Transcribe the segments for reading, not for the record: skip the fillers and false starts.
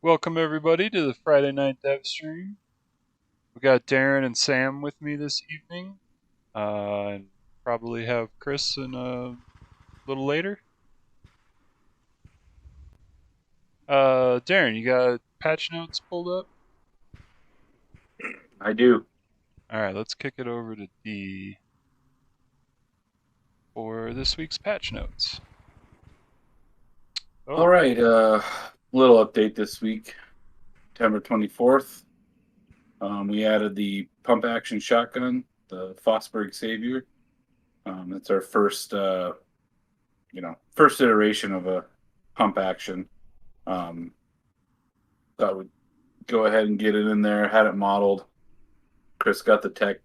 Welcome everybody to the Friday Night Dev Stream. We got Darren and Sam with me this evening, and probably have Chris in a little later. Darren, you got patch notes pulled up? I do. All right, let's kick it over to D for this week's patch notes. All right. Little update this week. September 24th. We added the pump action shotgun, the Fosberg Savior. It's our first iteration of a pump action. Thought we'd go ahead and get it in there, had it modeled. Chris got the tech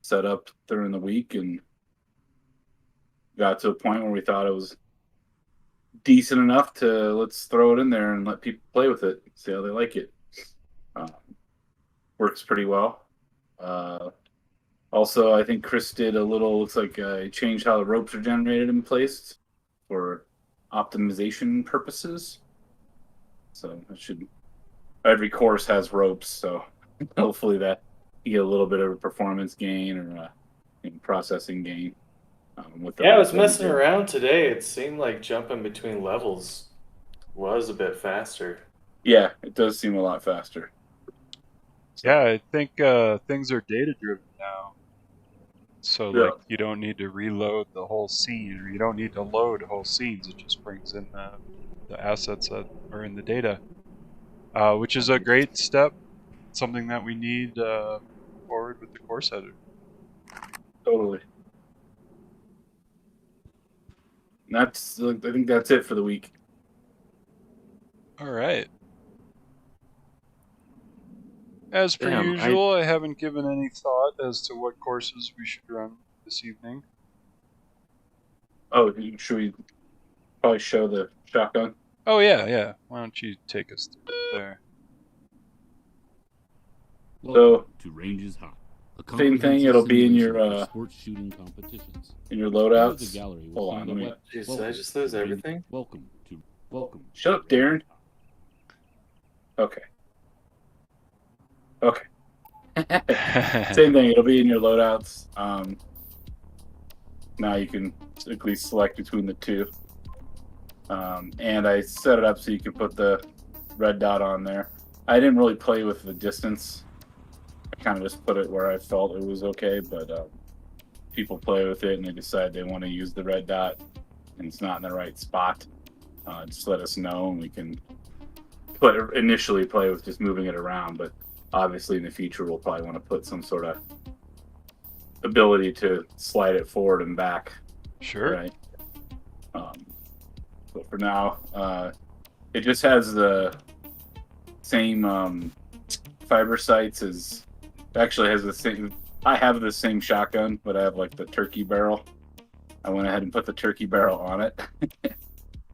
set up during the week and got to a point where we thought it was decent enough to let's throw it in there and let people play with it, see how they like it. Works pretty well. Also, I think Chris did a little, looks like he changed how the ropes are generated and placed for optimization purposes. So every course has ropes, so hopefully that you get a little bit of a performance gain or a processing gain. I was messing around today. It seemed like jumping between levels was a bit faster. Yeah, it does seem a lot faster. Yeah, I think things are data driven now. So like you don't need to reload the whole scene, or you don't need to load whole scenes. It just brings in the assets that are in the data, which is a great step. Something that we need forward with the course editor. Totally. I think that's it for the week. All right. As per usual, I haven't given any thought as to what courses we should run this evening. Oh, should we probably show the shotgun? Oh, yeah. Why don't you take us through there? So, to Ranges Hot. Same thing, it'll be in your sports shooting competitions. In your loadouts. The gallery Hold on, let me. Jeez, did I just lose everything? Welcome. Shut up, Darren. Okay. Same thing. It'll be in your loadouts. Now you can at least select between the two. And I set it up so you can put the red dot on there. I didn't really play with the distance. I kind of just put it where I felt it was okay, but people play with it and they decide they want to use the red dot and it's not in the right spot. Just let us know and we can initially play with just moving it around, but obviously in the future we'll probably want to put some sort of ability to slide it forward and back. Sure. Right. But for now, it just has the same fiber sights as. Actually, has the same. I have the same shotgun, but I have like the turkey barrel. I went ahead and put the turkey barrel on it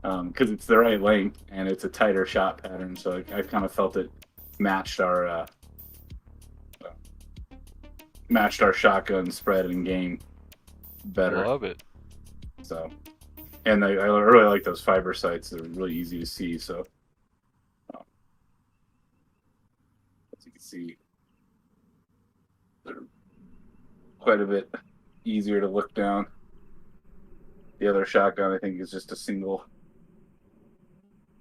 because it's the right length and it's a tighter shot pattern. So I kind of felt it matched our shotgun spread and game better. Love it. So, and I really like those fiber sights. They're really easy to see. So, as you can see, they're quite a bit easier to look down. The other shotgun, I think, is just a single.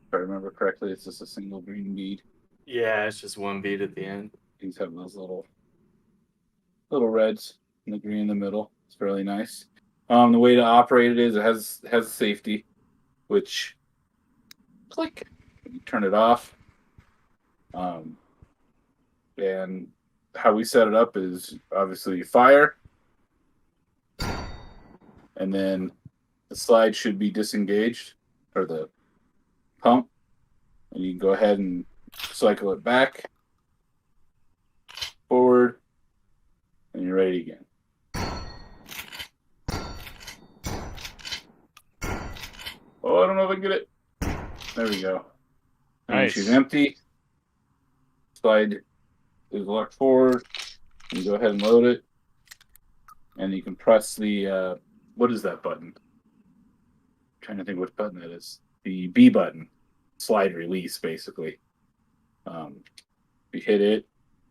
If I remember correctly, it's just a single green bead. Yeah, it's just one bead at the end. These have those little reds and the green in the middle. It's fairly nice. The way to operate it is it has safety, which click, you turn it off. And how we set it up is obviously you fire, and then the slide should be disengaged, or the pump, and you can go ahead and cycle it back, forward, and you're ready again. Oh, I don't know if I can get it. There we go. Nice. She's empty. Slide is locked forward. You go ahead and load it. And you can press the, what is that button? I'm trying to think which button that is. The B button. Slide release, basically. If you hit it,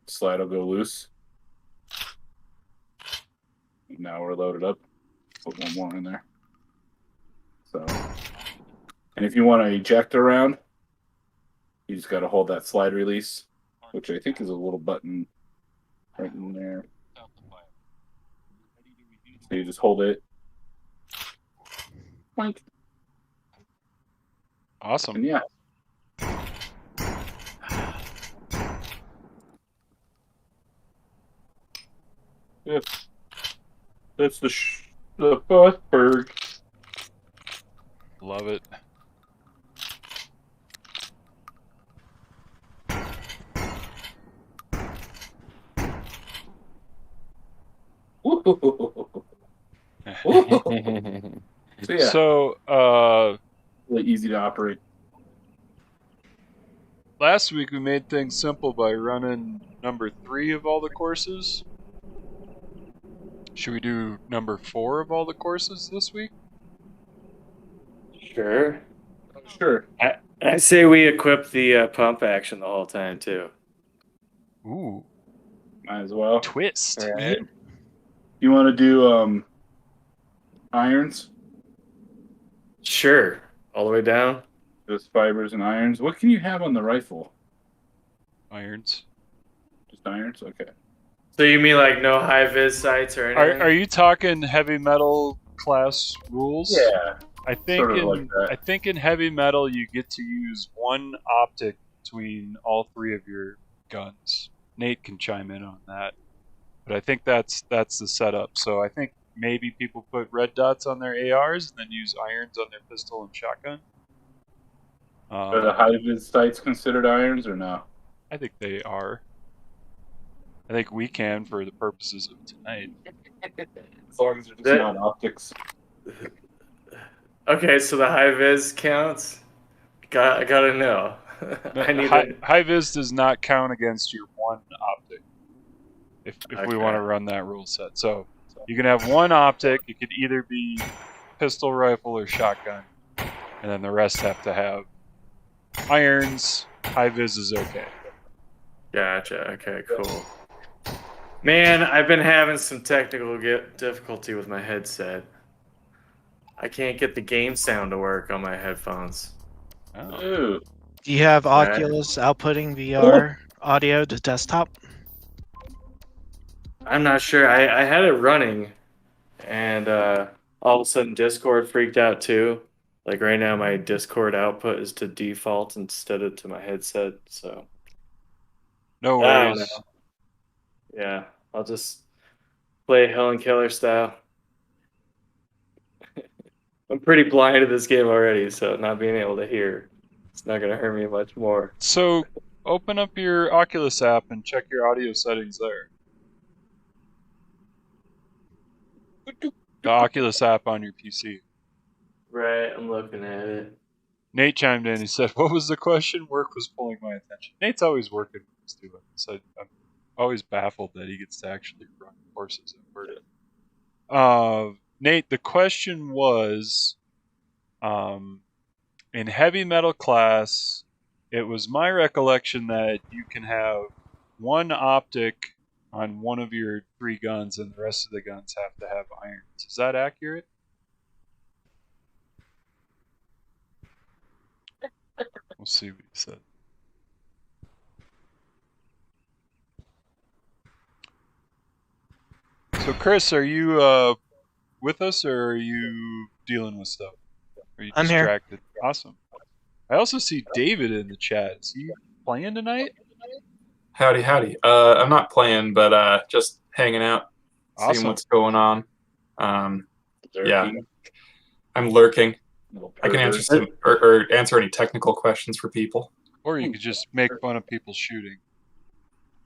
slide will go loose. Now we're loaded up. Put one more in there. So, and if you want to eject around, you just got to hold that slide release, which I think is a little button right in there. So you just hold it. Boink. Awesome. And yeah. That's the Bosberg. Love it. So yeah, So, really easy to operate. last week we made things simple by running number 3 of all the courses. Should we do number 4 of all the courses this week? Sure. Sure. I say we equip the pump action the whole time too. Ooh, Might as well. twist. Right. You want to do irons? Sure. All the way down. Just fibers and irons. What can you have on the rifle? Irons. Just irons? Okay. So you mean like no high vis sights or anything? Are you talking heavy metal class rules? Yeah. I think Sort of in like that. I think in heavy metal you get to use one optic between all 3 of your guns. Nate can chime in on that, but I think that's the setup. So I think maybe people put red dots on their ARs and then use irons on their pistol and shotgun. Are the high vis sights considered irons or no? I think they are. I think we can for the purposes of tonight. As long as they're just That- not optics. Okay, so the high vis counts. I gotta know. I need High vis does not count against your one optic. If we Okay. want to run that rule set, so you can have one optic. It could either be pistol, rifle, or shotgun, and then the rest have to have irons. High vis is okay. Gotcha. Okay, cool. Man, I've been having some technical difficulty with my headset. I can't get the game sound to work on my headphones. Oh. Ooh. Do you have Right. Oculus outputting VR audio to desktop? I'm not sure. I had it running, and all of a sudden Discord freaked out too. Like right now, my Discord output is to default instead of to my headset. So No I don't worries. know. Yeah, I'll just play Helen Keller style. I'm pretty blind to this game already, so not being able to hear, it's not gonna hurt me much more. So open up your Oculus app and check your audio settings there. The Oculus app on your PC. Right, I'm looking at it. Nate chimed in. He said, "What was the question?" Work was pulling my attention. Nate's always working when he's doing this. I'm always baffled that he gets to actually run courses at Verta. Nate, the question was, in heavy metal class, it was my recollection that you can have one optic on one of your 3 guns, and the rest of the guns have to have irons. Is that accurate? We'll see what he said. So, Chris, are you with us, or are you dealing with stuff? Are you I'm here. distracted? Awesome. I also see David in the chat. Is he playing tonight? Howdy, howdy. I'm not playing, but just hanging out, Awesome. seeing what's going on. Yeah. Lurking. I'm lurking. Little I can answer pervert. some or answer any technical questions for people. Or you could just make fun of people shooting.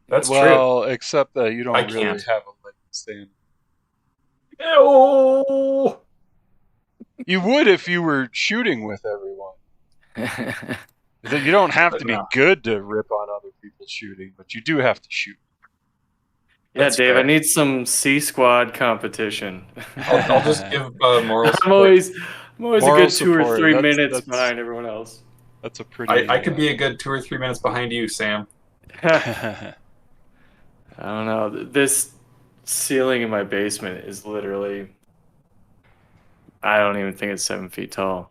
That's true. Well, except that you don't I really can't. have a leg to stand. Ew. You would if you were shooting with everyone. You don't have to be No. good to rip on other people shooting, but you do have to shoot. Yeah, That's Dave, fair. I need some C squad competition. I'll just give moral I'm support. always a Moral good 2 or support, 3 that's- minutes that's- behind everyone else. That's a pretty. I could be a good 2 or 3 minutes behind you, Sam. I don't know. This ceiling in my basement is literally. I don't even think it's 7 feet tall.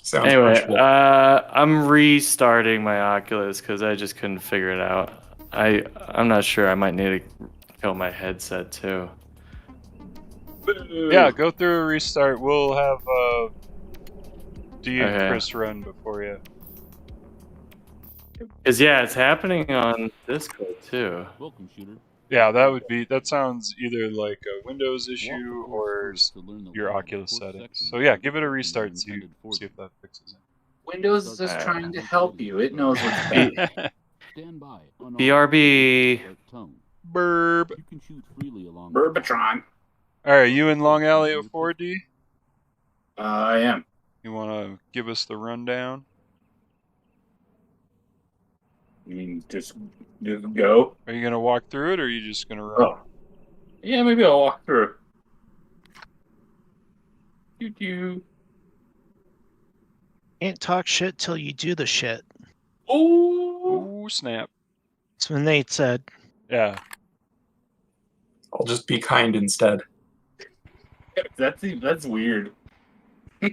Sounds Anyway, punchable. I'm restarting my Oculus because I just couldn't figure it out. I'm not sure. I might need to kill my headset too. Yeah, go through a restart. We'll have D and Okay. Chris run before you. Cause yeah, it's happening on Discord too. Welcome, shooter. Yeah, that sounds either like a Windows issue Walk the or course first to learn the your layout of Oculus course settings. sections So yeah, and give it a the restart. See intended for if that fixes Windows is just trying to help you. It knows what's Be- best. it. Stand by. BRB. Tone. Burb. You can shoot freely along. Burbatron. All right, you in Long Alley 04D? I am. You want to give us the rundown? You mean just go? Are you gonna walk through it, or are you just gonna run? Oh. Yeah, maybe I'll walk through. Doo-doo. Can't talk shit till you do the shit. Oh. Ooh, snap! That's what Nate said. Yeah. I'll just be kind instead. That's weird. That'll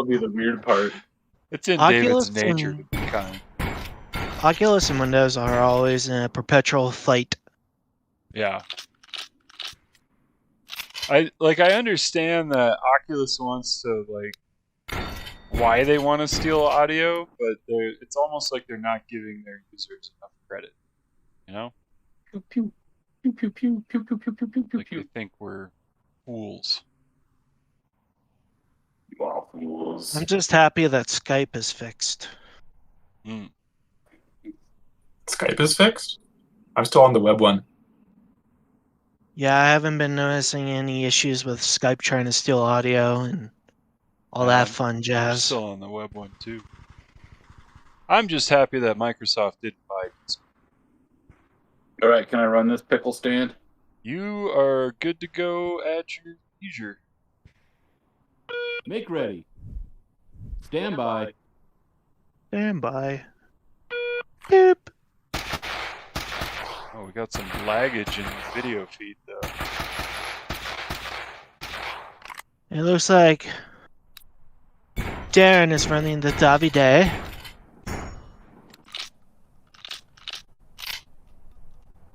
be the weird part. It's in Oculus David's nature and- to be kind. Oculus and Windows are always in a perpetual fight. Yeah. I understand that Oculus wants to why they want to steal audio, but it's almost like they're not giving their users enough credit. You know? Pew pew pew pew pew pew pew pew pew pew pew Like they pew. think we're fools. You all fools. I'm just happy that Skype is fixed. Mm. Skype is fixed? I'm still on the web one. Yeah, I haven't been noticing any issues with Skype trying to steal audio and all Yeah, that fun I'm jazz. still on the web one too. I'm just happy that Microsoft didn't buy it. All right, can I run this pickle stand? You are good to go at your leisure. Make ready. Stand by. Stand by. Boop. Oh, we got some laggage in the video feed though. It looks like Darren is running the Davide.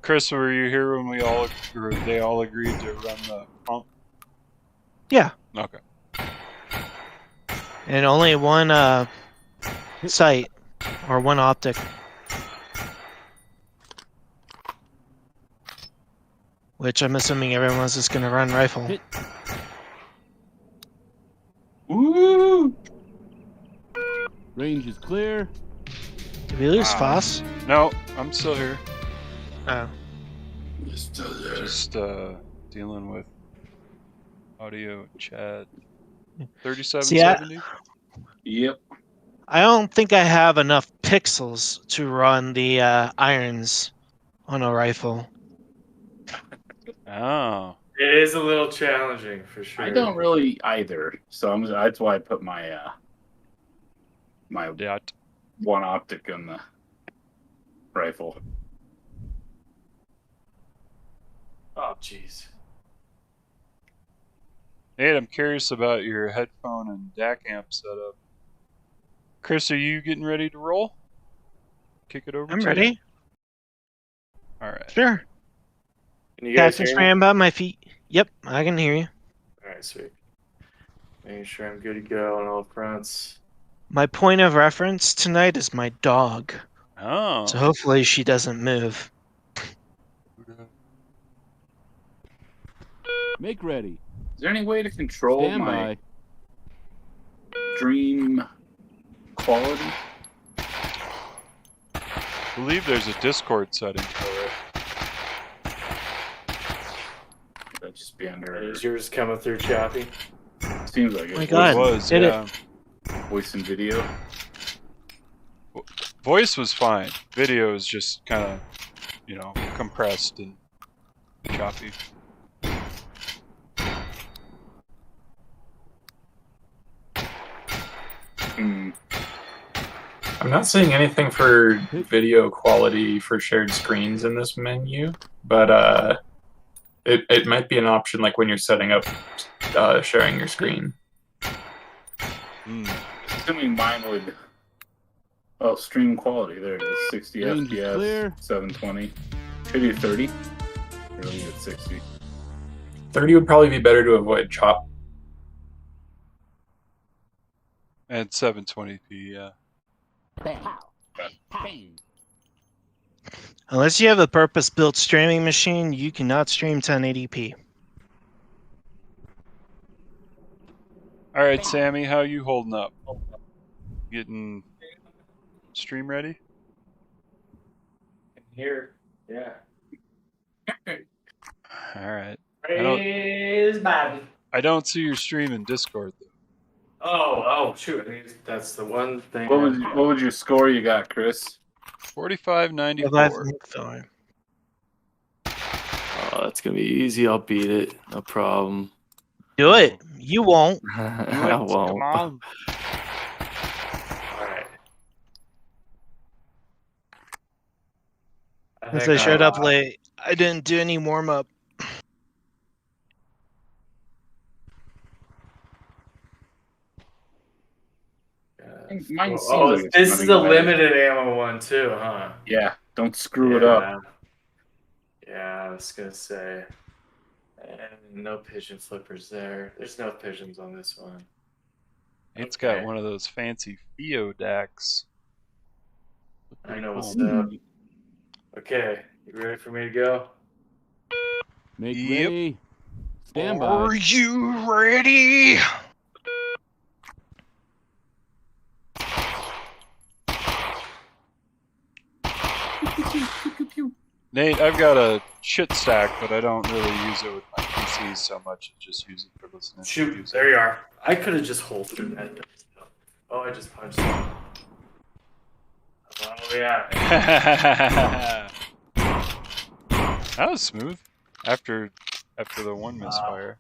Chris, were you here when they all agreed to run the pump? Yeah. Okay. And only one site or one optic. Which I'm assuming everyone's just gonna run rifle. Hit. Woo! Range is clear. Did we lose Wow. Foss? No, I'm still here. Oh. Just dealing with audio chat. See, I- 3770. Yep. I don't think I have enough pixels to run the irons on a rifle. Oh. It is a little challenging for sure. I don't really either, so that's why I put my my Yeah. one optic on the rifle. Oh jeez. Nate, I'm curious about your headphone and DAC amp setup. Chris, are you getting ready to roll? Kick it over I'm to ready. you? Alright. Sure. Can you guys Captain hear me? Scram about my feet. Yep, I can hear you. Alright, sweet. Making sure I'm good to go on all fronts. My point of reference tonight is my dog. Oh. So hopefully she doesn't move. Make ready. Is there any way to control Stand my by. dream quality? I believe there's a Discord setting for it. That'd just be under. Is yours coming through choppy? Seems like My it. God. It was, did it. yeah. Voice and video. Voice was fine. Video is just kind of, compressed and choppy. Hmm. I'm not seeing anything for video quality for shared screens in this menu, but it might be an option like when you're setting up sharing your screen. Hmm. Assuming mine would. Oh, stream quality. There it is. 60 Range is FPS, clear. 720. Should be 30. Or leave it 60. 30 would probably be better to avoid chop. And 720p, yeah. Unless you have a purpose-built streaming machine, you cannot stream 1080p. All right, Sammy, how you holding up? Getting stream ready? Here, yeah. All right. Praise Biden. I don't see your stream in Discord though. Oh, shoot. I mean, that's the one thing. What would your score you got, Chris? 4594. Oh, that's gonna be easy. I'll beat it. No problem. Do it. You won't. I won't. Come on. Alright. Since I showed up late, I didn't do any warm-up. Mine seems Oh, like it's this is running a away. limited ammo one too, huh? Yeah, don't screw it up. Yeah, I was gonna say. And no pigeon flippers there. There's no pigeons on this one. It's Okay. got one of those fancy Theodacks. I know what's Cool. up. Okay, you ready for me to go? Make Yep. ready. Stand by. Are you ready? Nate, I've got a shit stack, but I don't really use it with my PCs so much. I just use it for listening to Shoot, music. there you are. I could have just holstered that. Oh, I just punched him. Oh, yeah. That was smooth. After the one misfire.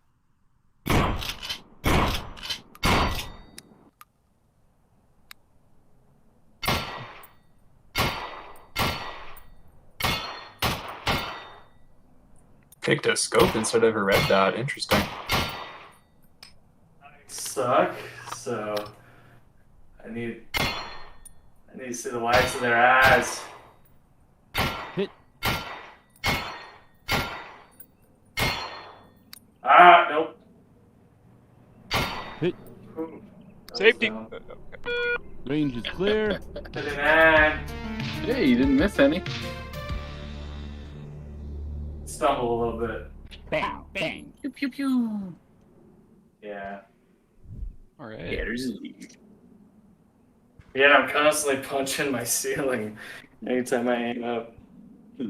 Picked a scope instead of a red dot. Interesting. I suck, so I need to see the whites of their eyes. Hit. Ah, nope. Hit. Ooh, that was Safety. dumb. Okay. Range is clear. 39. Hey, you didn't miss any. Stumble a little bit. Bang, bang. Pew pew pew. Yeah. All right. Yeah, I'm constantly punching my ceiling anytime I aim up. All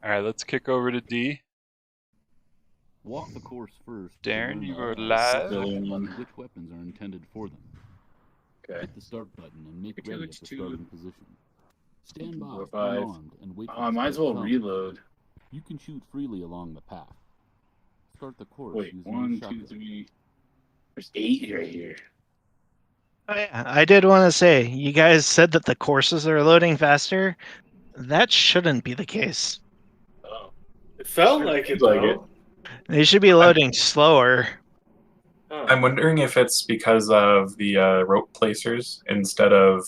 right. Let's kick over to D. Walk the course first. to Darren, learn you the are laws live. and which weapons are intended for them. Okay. Hit the start button and make Okay, ready which at the two? starting position. Stand by, 4, 5. unarmed, and wait for I the might as well start count. reload. You can shoot freely along the path. Start the course Wait, using 1, your 2, shotgun. 3. There's 8 right here. Oh, yeah. I did want to say, you guys said that the courses are loading faster. That shouldn't be the case. Oh. It felt Sure like it, seems like though. They should be loading slower. Huh. I'm wondering if it's because of the rope placers instead of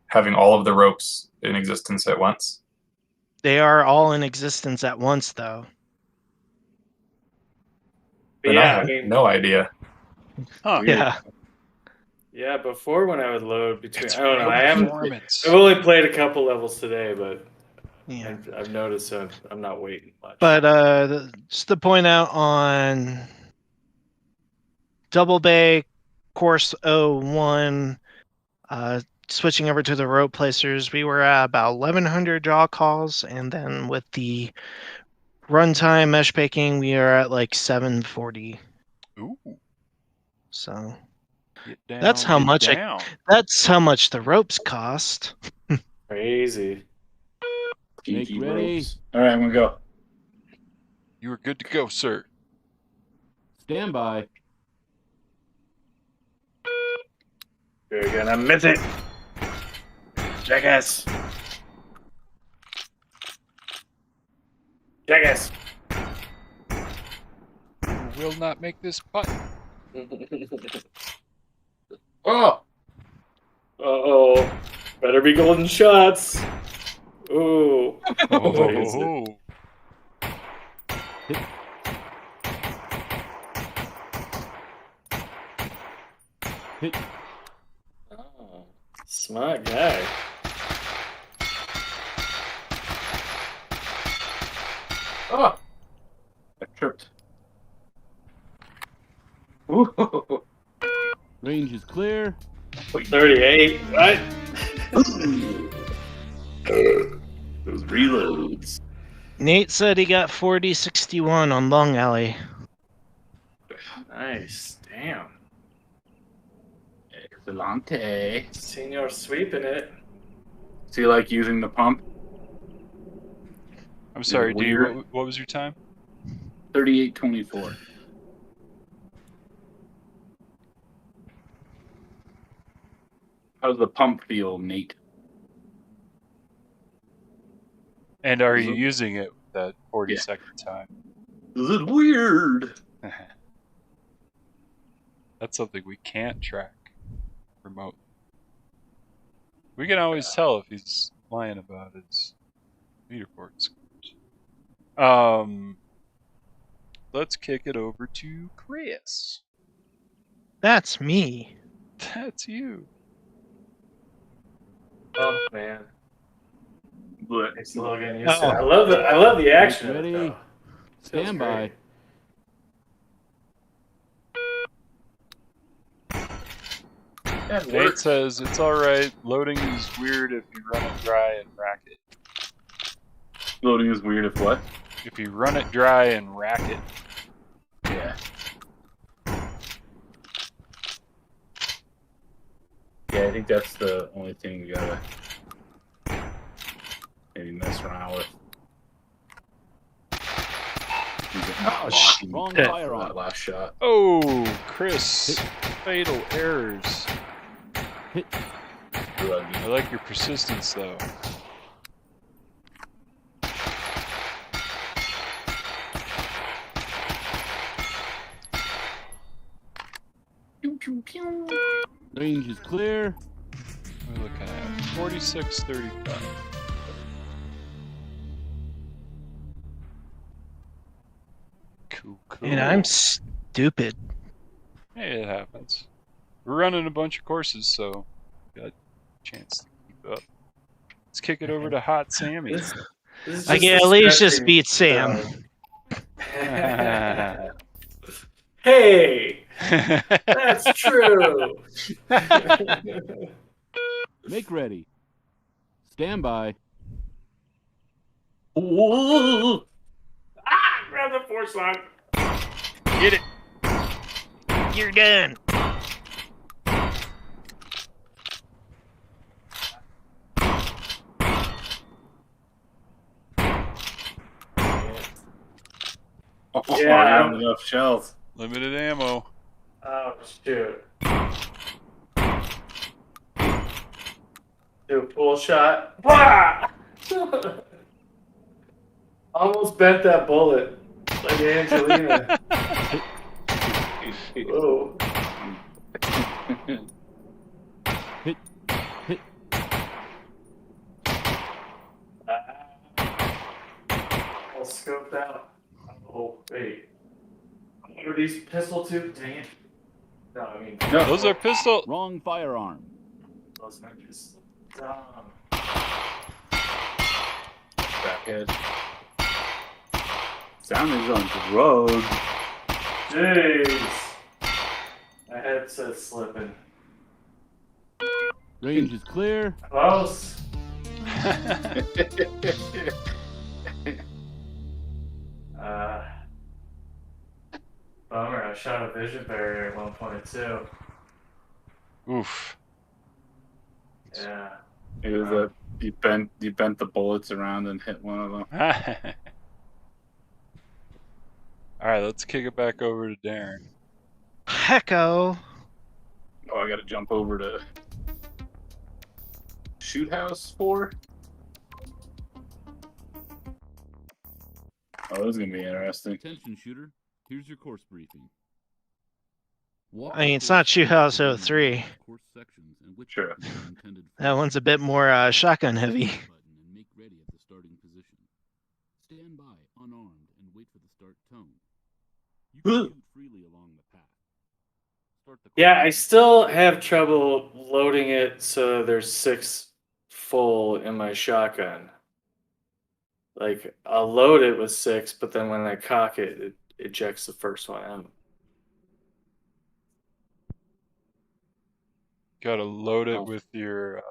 having all of the ropes in existence at once. They are all in existence at once, though. But But yeah, I I have mean, no idea. Huh. Weird. Yeah. yeah, before when I would load between, It's I don't know, real I haven't, performance. I've only played a couple levels today, but Yeah. I've noticed I'm not waiting much. But just to point out on Double Bay Course 01, switching over to the rope placers, we were at about 1,100 draw calls, and then with the runtime mesh baking, we are at like 740. Ooh. So Get down, That's how get much I- down. that's how much the ropes cost. Crazy. Make GG ready. ropes. Alright, I'm gonna go. You are good to go, sir. Stand by. You're gonna miss it. Jackass. Jackass. You will not make this putt. Oh! Uh-oh. Better be golden shots. Ooh. What is it? Oh, Hit. Oh, smart guy. Oh! I tripped. Ooh. Range is clear. 38. What? Those reloads. Nate said he got 40-61 on Long Alley. Nice. Damn. Excelente. Senior sweeping it. So you like using the pump? I'm sorry, D. Weird. What was your time? 38-24. How's the pump feel, Nate? And are Is you it- using it with that 40 Yeah. second time? Is it weird? That's something we can't track remotely. We can always tell if he's lying about his leaderboard scores. Let's kick it over to Chris. That's me. That's you. Oh man. But It's a little getting used to Oh. it. I love the action. of it, Ready? though. Feels Stand by. great. that Nate works. says it's alright, loading is weird if you run it dry and rack it. Loading is weird if what? If you run it dry and rack it. Yeah. Yeah, I think that's the only thing we gotta maybe mess around with. Oh, Wrong shit. For firearm. that last shot. Oh, Chris. Fatal errors. Hit. Rugby. I like your persistence, though. Pew, pew, pew. Range is clear. What are we looking at? 46-35. Cool. And I'm stupid. Hey, it happens. We're running a bunch of courses, so got a chance to keep up. Let's kick it over to Hot Sammy. This is I just can a at least just stretching beat Sam. zone. Hey, that's true. Make ready. Stand by. Ooh. Grab the force line. Get it! You're done. Oh, Yeah. you don't have enough shells. Limited ammo. Oh shoot. Do a pull shot. Wah! Almost bent that bullet like Angelina. Whoa. Hit. Hit. All scoped out. Oh wait. Are these pistol tubes? Dang it. No, I mean No. Those are pistol. Wrong firearm. those are pistol. Dumb. Crackhead. Sound is on drugs. Jeez. My headset's slipping. Range is clear. Close. Bummer, I shot a vision barrier at one point too. Oof. Yeah. It was a you bent the bullets around and hit one of them. Alright, let's kick it back over to Darren. Hecko. Oh, I gotta jump over to shoot house for? Oh, this is gonna be interesting. Attention, shooter. Here's your course briefing. Walk I mean, the it's course not Shoot House using the 03. course sections and which Sure. buttons are intended for. That one's a bit more shotgun heavy. Button and make ready at the starting position. Stand by, unarmed, and wait for the start tone. You can shoot freely along the path. Start the Yeah, course. I still have trouble loading it so there's 6 full in my shotgun. Like, I'll load it with 6, but then when I cock it, it ejects the first one out. Gotta load it Oh. with your.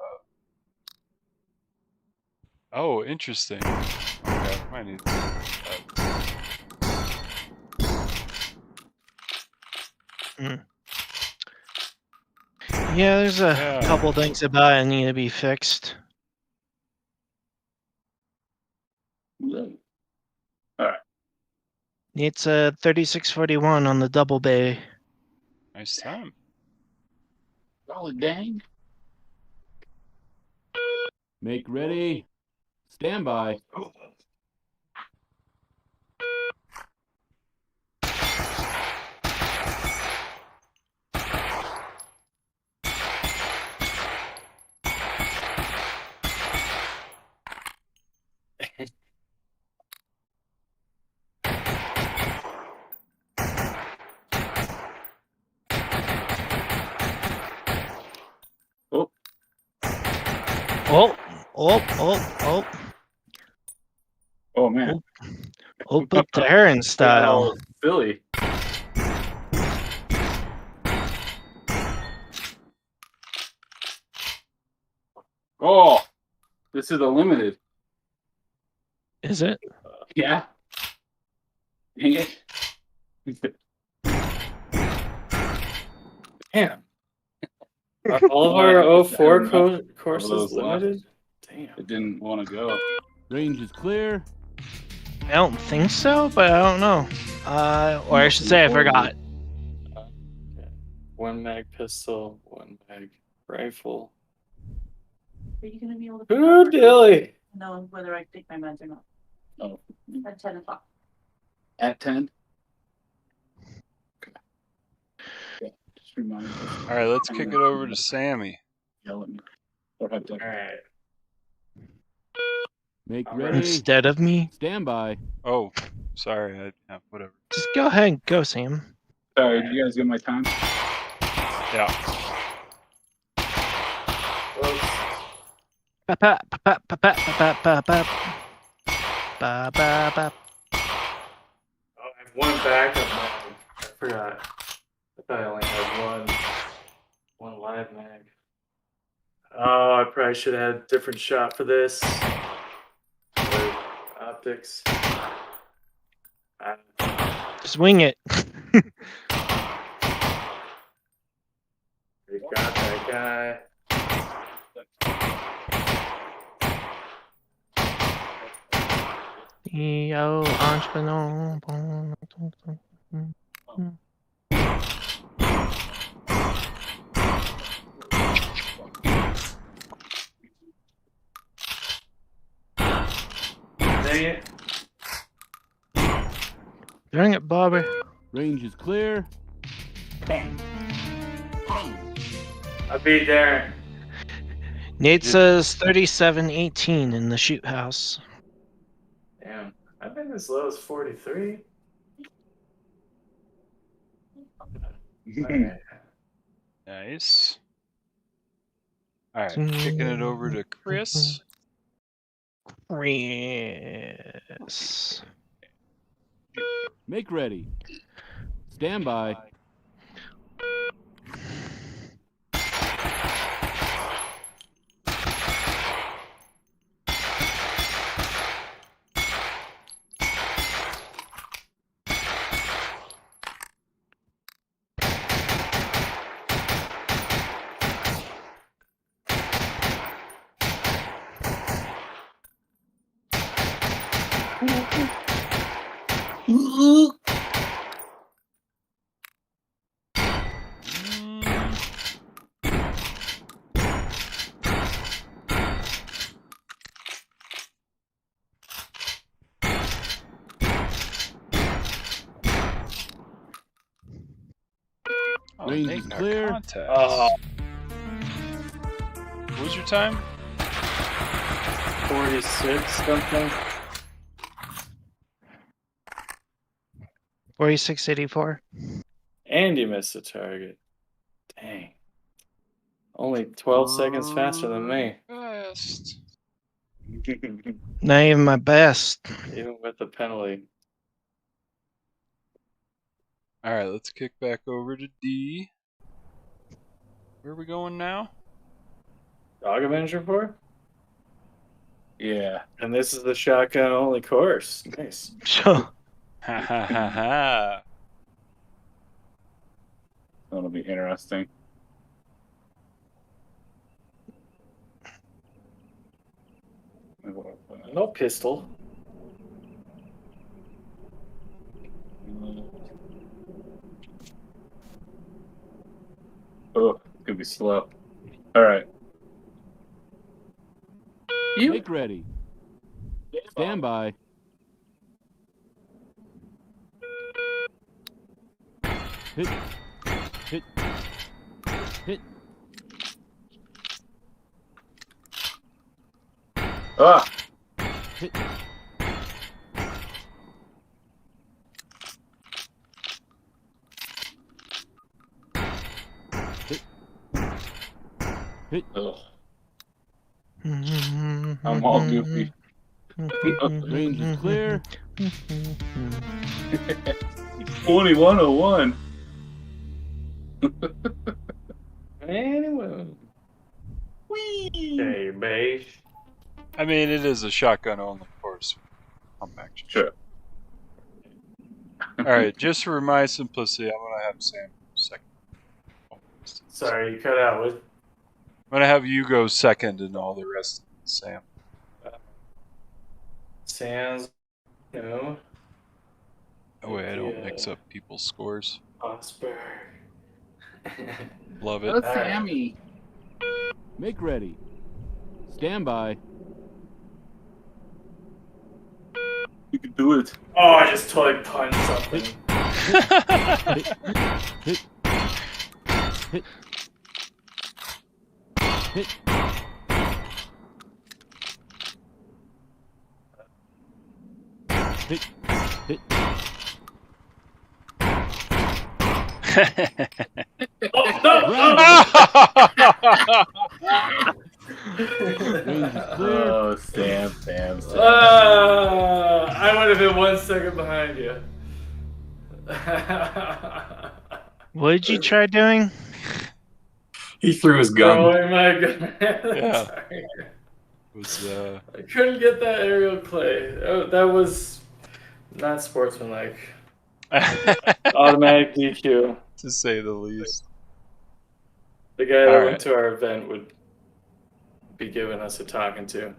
Oh, interesting. Okay, might need. Yeah, there's a Yeah. couple things about it need to be fixed. It's a 3641 on the double bay. Nice time. Golly dang. Make ready. Stand by. Oh. Oh man. Up the Heron style. Oh, Philly. Oh, this is a limited. Is it? Yeah. Dang it. Damn. Are all of our 04 Those courses left. limited? Damn. It didn't want to go. Range is clear. I don't think so, but I don't know. Or I should say I forgot. 1 mag pistol, 1 mag rifle. Are you gonna be able to Ooh, dilly. know whether I take my meds or not Oh, at 10 o'clock? at 10. Okay. Yeah, just remind me. All right, let's kick it over to Sammy. Yell at me. Or have to. All right. Make All right. ready. Instead of me. Stand by. Oh, sorry. Whatever. Just go ahead. Go, Sam. Sorry, did you guys get my time? Yeah. Ba, ba, ba, ba, ba, ba, ba, ba, ba. Ba, ba, ba. Oh, I have 1 backup mag. I forgot. I thought I only had one live mag. Oh, I probably should have had a different shot for this. Or optics. Just wing it. We got that guy. Yo, entrepreneur. Dang it. Dang it, Bobby. Range is clear. I beat Darren. Nate says 3718 in the shoot house. Damn. I've been as low as 43. Alright. Nice. All right, kicking it over to Chris. Chris. Make ready. Stand by. Range making is our clear. contacts. Oh. What was your time? 46 something. 4684. And you missed the target. Dang. Only 12 seconds faster than me. Fast. Not even my best. Even with the penalty. All right, let's kick back over to D. Where are we going now? Dog Avenger 4? Yeah. And this is the shotgun only course. Nice. Sure. Ha ha ha ha. That'll be interesting. No pistol. Oh, it's gonna be slow. All right. Make ready. Stand by. Hit. Hit. Hit. Ah! Hit. Hit. Ugh. I'm I'm all goofy. Range is clear. 2101. Anyway. Okay, base. I mean, it is a shotgun only course. Pump action. Sure. All right, just for my simplicity, I'm gonna have Sam second. Sorry, you cut out with I'm gonna have you go second, and all the rest, Sam. Sans. No. Oh wait, I don't mix Yeah. up people's scores. Osberg. Love it. That's Sammy. Make ready. Stand by. You can do it. Oh, I just totally punched something. Hit. Hit. Hit. Hit. Hit. Oh, no! Range is clear. Oh, Sam. I would have been 1 second behind you. What did you try doing? He threw his gun. Oh my god. Yeah. Sorry. was I couldn't get that aerial clay. Oh, that was not sportsmanlike. Automatic DQ. to say the least. The guy that All went right. to our event would be giving us a talking to.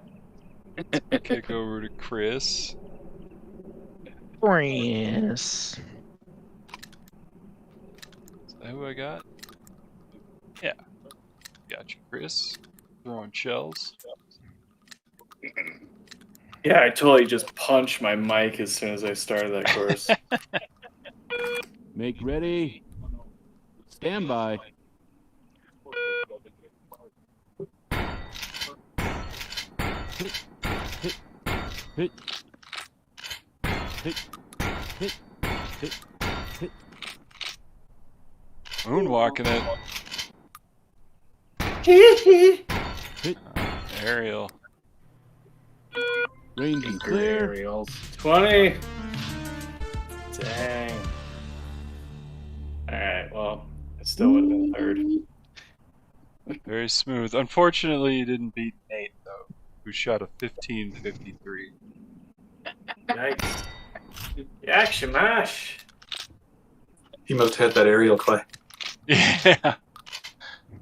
Kick over to Chris. Yes. Is that who I got? Yeah. Got you, Chris. Throwing shells. Yeah, I totally just punched my mic as soon as I started that course. Make ready. Stand by. Hit. Hit. Hit. Hit. Hit. Hit. Hit. Moonwalking it. Hit. Aerial. Range is clear. Aerials. 20. Dang. Alright, well, I still would have been third. Very smooth. Unfortunately, you didn't beat Nate, though, who shot a 1553. Yikes. Action mash. He must have hit that aerial clay. Yeah.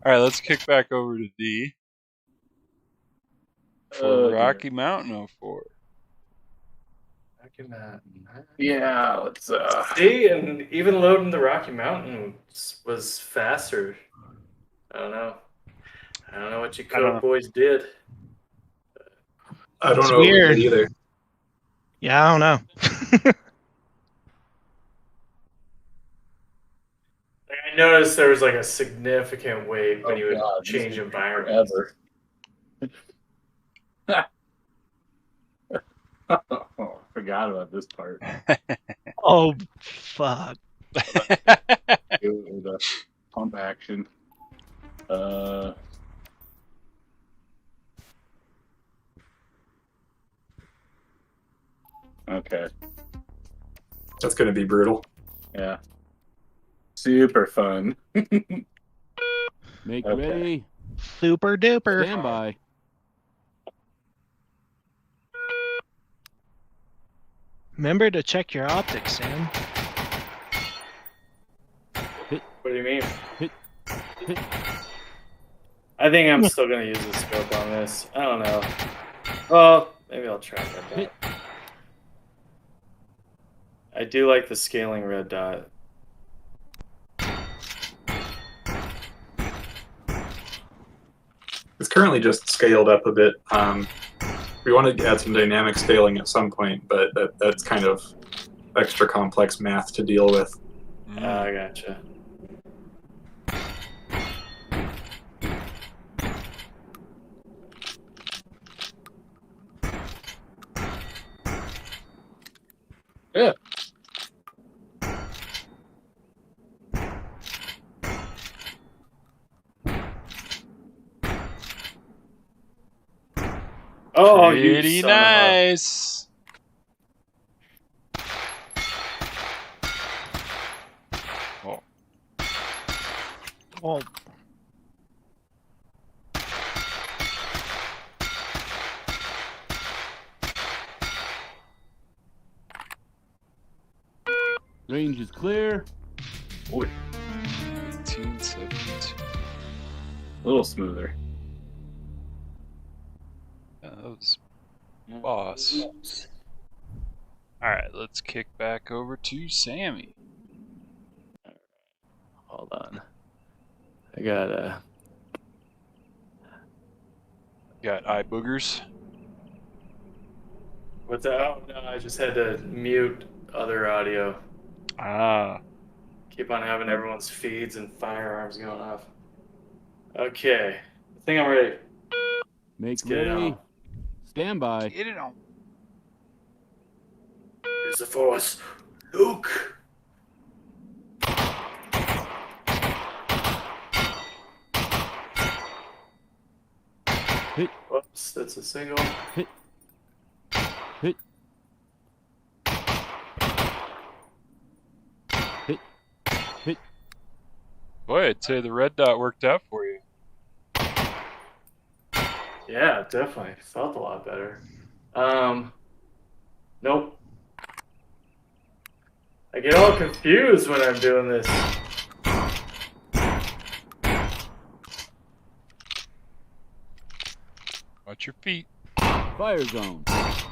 Alright, let's kick back over to D. For Rocky Mountain 04. Yeah, let's See, and even loading the Rocky Mountain was faster. I don't know. I don't know what you I don't know. boys did. I don't It's know what we weird. did either. Yeah, I don't know. Like, I noticed there was like a significant wait when Oh, you would God, this change will take environments. Forever. Oh, forgot about this part. Oh, fuck. The pump action. Okay. That's going to be brutal. Yeah. Super fun. Make Okay. ready. Super duper. Stand by. Remember to check your optics, Sam. What do you mean? Hit. I think I'm still gonna use the scope on this. I don't know. Well, maybe I'll try red dot. I do like the scaling red dot. It's currently just scaled up a bit. We wanted to add some dynamic scaling at some point, but that's kind of extra complex math to deal with. I gotcha. Yeah. Oh, you Pretty son of a- nice. Well, Range is clear. 1872. A little smoother. That was boss. Alright, let's kick back over to Sammy. Hold on. I gotta. Got eye boogers. What's that? Oh no, I just had to mute other audio. Ah. Keep on having everyone's feeds and firearms going off. Okay, I think I'm ready. Make Let's get it ready. on. Stand by. Get it on. Here's the force, Luke. Hit. Whoops, that's a single. Hit. Boy, I'd say the red dot worked out for you. Yeah, definitely felt a lot better. Nope. I get all confused when I'm doing this. Watch your feet. Fire zone.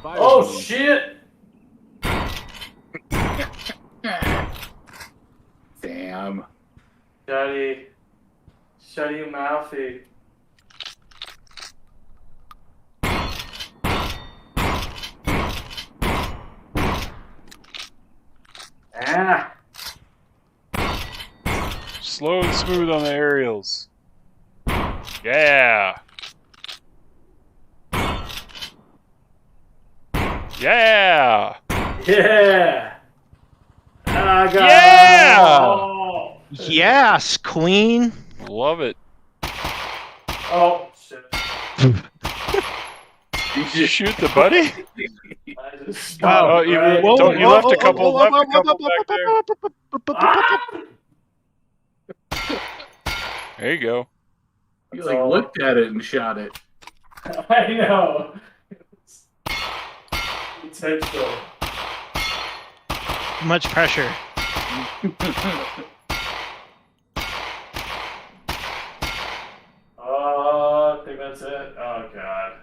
Fire Oh zone. shit! Damn. Shut your mouthy. Ah! Slow and smooth on the aerials. Yeah. Yeah. Yeah! I got Yeah! Oh, yes, queen. Love it. oh shit. Did you shoot the buddy? I just Wow. Oh, you, right. don't, you Whoa, left a whoa, couple, whoa, left a whoa, couple whoa, back there. Ah! There you go. You like looked at it and shot it. I know. Intentional. Much pressure. Oh, I think that's it. Oh god.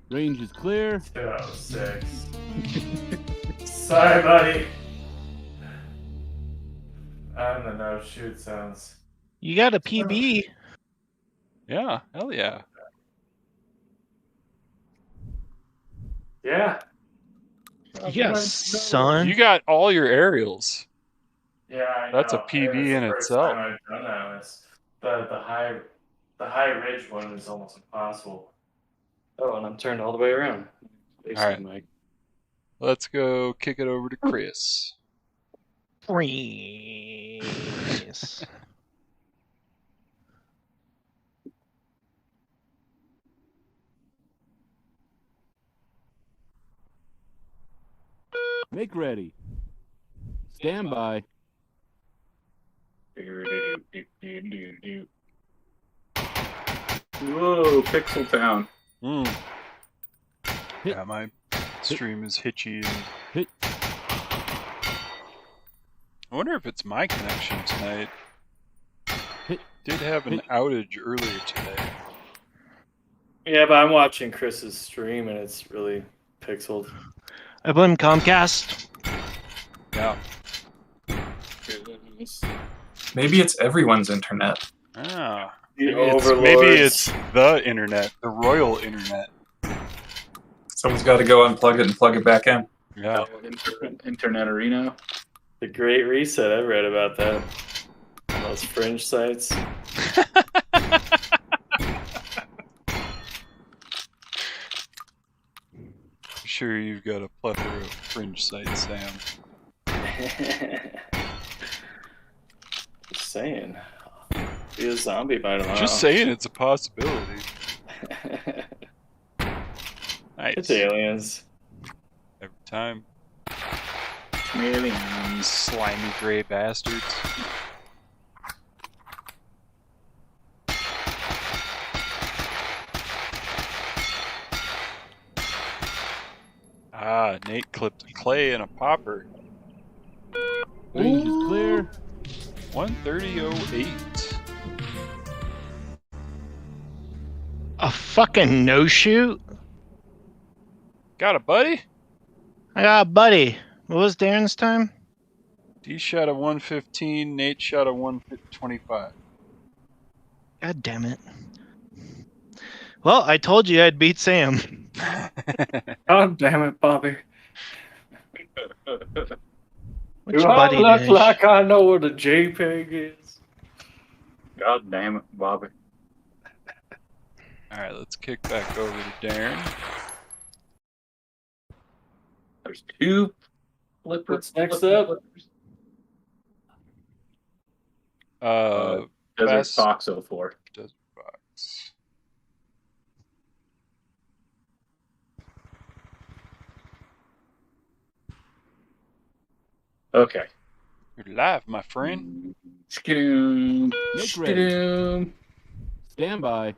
Range is clear. 206. Sorry, buddy. I'm the no shoot sounds. You got a PB. Yeah, hell yeah. Yeah. Yes, son. You got all your aerials. Yeah, I That's a know. PB It's the in first itself. time I've done that. It's the high ridge one is almost impossible. Oh, and I'm turned all the way around. Alright. Let's go kick it over to Chris. Freeze. Make ready. Stand by. Whoa, Pixel Town. Mm. Hit. Yeah, my stream is hitchy. And... Hit. I wonder if it's my connection tonight. Hit. Did have an Hit. outage earlier today. Yeah, but I'm watching Chris's stream and it's really pixeled. I blame Comcast. Yeah. Maybe it's everyone's internet. Ah. The Maybe overlords. it's the internet, the royal internet. Someone's got to go unplug it and plug it back in. Yeah. Internet Arena. The Great Reset. I've read about that. On those fringe sites. Sure, you've got a plethora of fringe sites, Sam. Just saying. Be a zombie by tomorrow. Just saying, it's a possibility. Nice. It's aliens. Every time. Aliens. Slimy gray bastards. Ah, Nate clipped a clay and a popper. Range is clear. 130.08. A fucking no shoot? Got a buddy? I got a buddy. What was Darren's time? D shot a 115, Nate shot a 125. God damn it. Well, I told you I'd beat Sam. God damn it, Bobby. Which Do I buddy look dish? like I know what a JPEG is? God damn it, Bobby. Alright, let's kick back over to Darren. There's two flippers. What's next up? Uh, Desert Best- Fox 04. Desert Fox. Okay. You're live, my friend. Skidoom. Make ready. Skidoom. Stand by.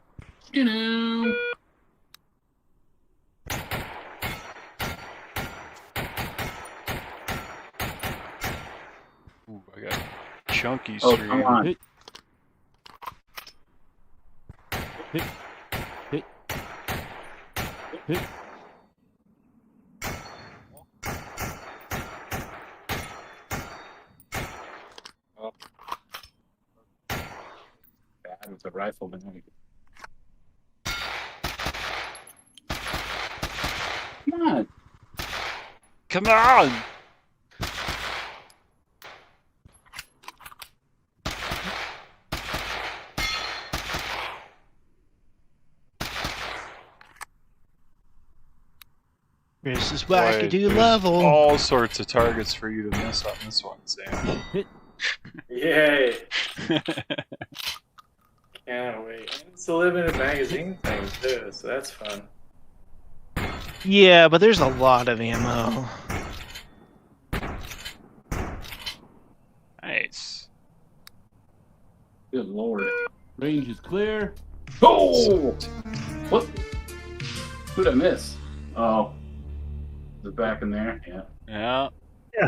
Skidoom. Ooh, I got a chunky Oh, stream. come on. Hit. Hit. Hit. Hit. Bad with a rifle, but then come on. Come on! This is Boy, wackadoo there's level. all sorts of targets for you to miss on this one, Sam. Yay. Can't wait. And it's a limited magazine thing, too, so that's fun. Yeah, but there's a lot of ammo. Nice. Good lord. Range is clear. Oh! What? Who'd I miss? Oh. Is it back in there? Yeah. Yeah,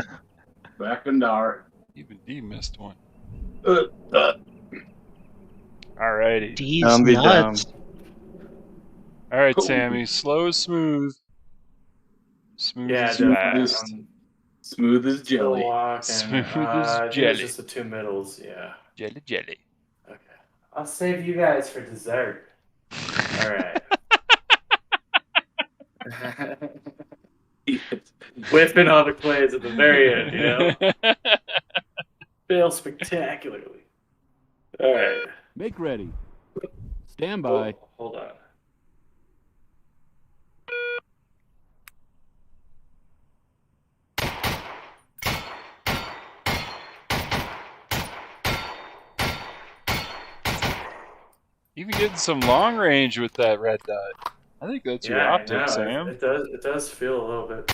Back in there. even D missed one. Uh, Alrighty. D's I'll be nuts. Alright, Cool. Sammy. Slow, smooth. Smooth Yeah, as definitely. fast. Smooth as jelly. Smooth as I think jelly. it's just the two middles, yeah. Jelly, jelly. Okay. I'll save you guys for dessert. Alright. Whipping all the clays at the very end, you know? fail spectacularly. All right. Make ready. Stand by. Oh, hold on. Even getting some long range with that red dot. I think that's your I optic, know. Sam. It does. It does feel a little bit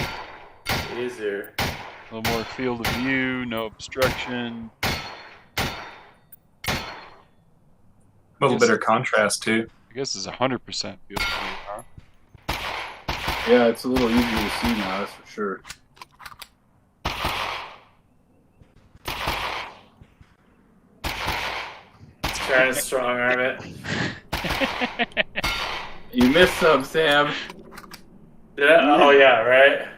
easier. A little more field of view, no obstruction. A little better contrast too. I guess it's 100% field of view, huh? Yeah, it's a little easier to see now, that's for sure. Trying to strong arm it. You missed some, Sam. Oh yeah, right.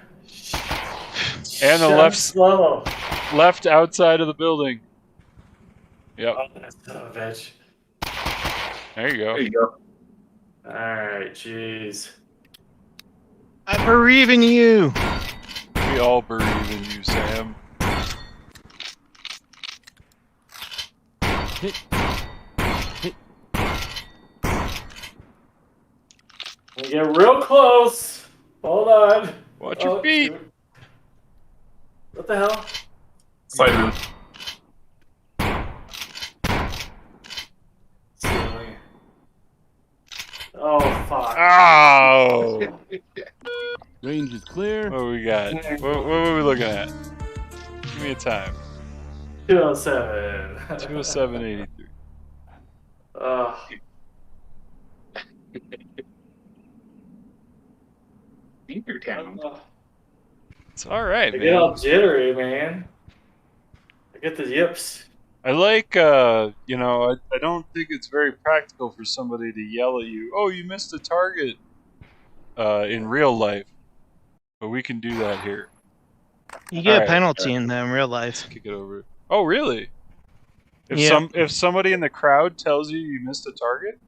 And the Shut slow. left outside of the building. Yep. Oh, that's son of a bitch. There you go. There you go. All right, jeez. I believe in you. We all believe in you, Sam. Hit. Hit. We get real close. Hold on. Watch your feet. Shoot. What the hell? Side room. Ceiling. Oh fuck. Oh! Range is clear. What we got? What are we looking at? Give me a time. 207. 207.83. Tinkertown. It's all right, I get all man. jittery, man. I get the yips. I like, you know, I don't think it's very practical for somebody to yell at you, "Oh, you missed a target," in real life. But we can do that here. You get a Alright. penalty in that in real life. Kick it over. Oh, really? Yeah. If somebody in the crowd tells you you missed a target,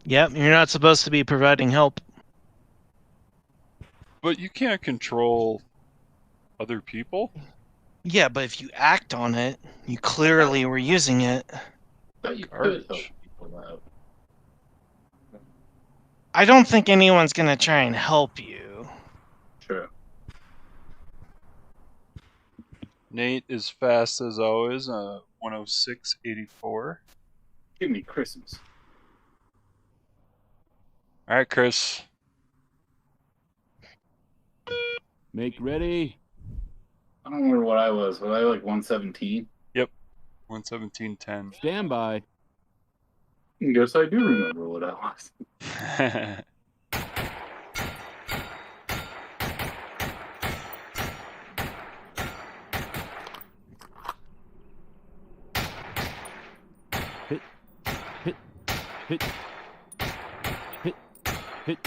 Yep, you're not supposed to be providing help. but you can't control other people. Yeah, but if you act on it, you clearly were using it. But you could help Garbage. people out. I don't think anyone's gonna try and help you. True. Nate is fast as always. 106.84. Give me Christmas. All right, Chris. Make ready. I don't remember what I was. Was I like 117? 117.10. Stand by. Guess I do remember what I was. Hit. Hit. Hit. Hit. Hit.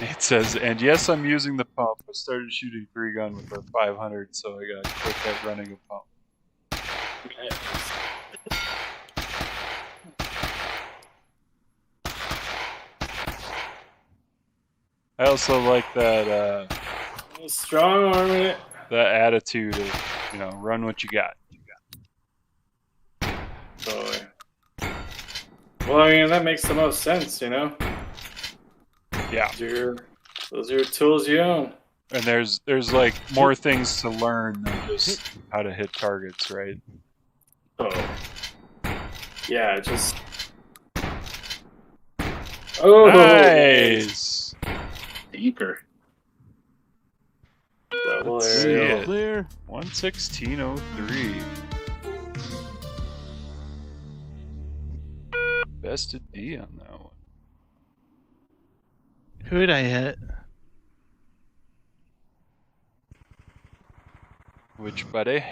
Nate says, and yes, I'm using the pump. I started shooting 3-gun with a 500, so I got quick at running a pump. I also like that Strong arm it. that attitude of, you know, run what you got. Totally. Well, I mean, that makes the most sense, you know? Yeah. Those are your tools you own. And there's like more things to learn than just how to hit targets, right? Oh. Yeah, just. Oh! Nice. Tinker. Double Let's see aerial. it. Clear. 116.03. Bested D on that one. Who'd I hit? Which buddy?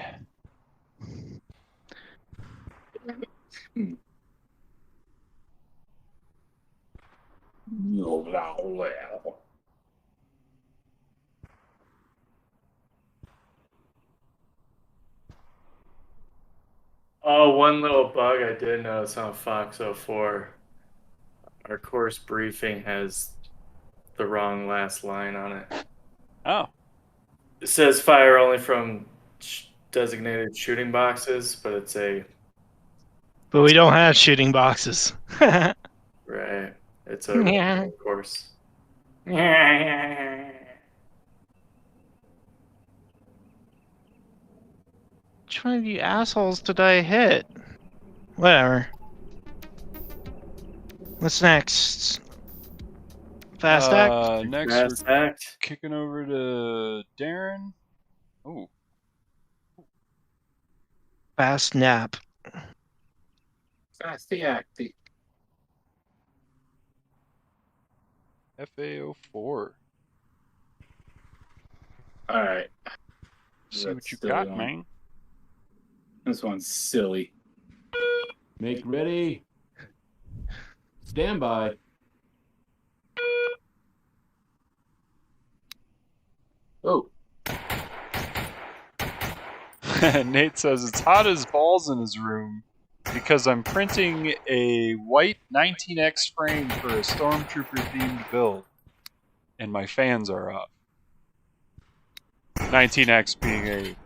Oh, one little bug I did notice on Fox 04. Our course briefing has the wrong last line on it. Oh, It says fire only from designated shooting boxes, but it's a But we don't have shooting boxes. right. It's a Yeah. of course. Which one of you assholes did I hit? Whatever. What's next? Fast act? next we're Fast act. kicking over to Darren. Oh, Fast nap. Fast acting. FAO4. All right. See That's what you still got, on. man. This one's silly. Make ready. Stand by. Oh, Nate says it's hot as balls in his room because I'm printing a white 19X frame for a Stormtrooper themed build, and my fans are off. 19X being a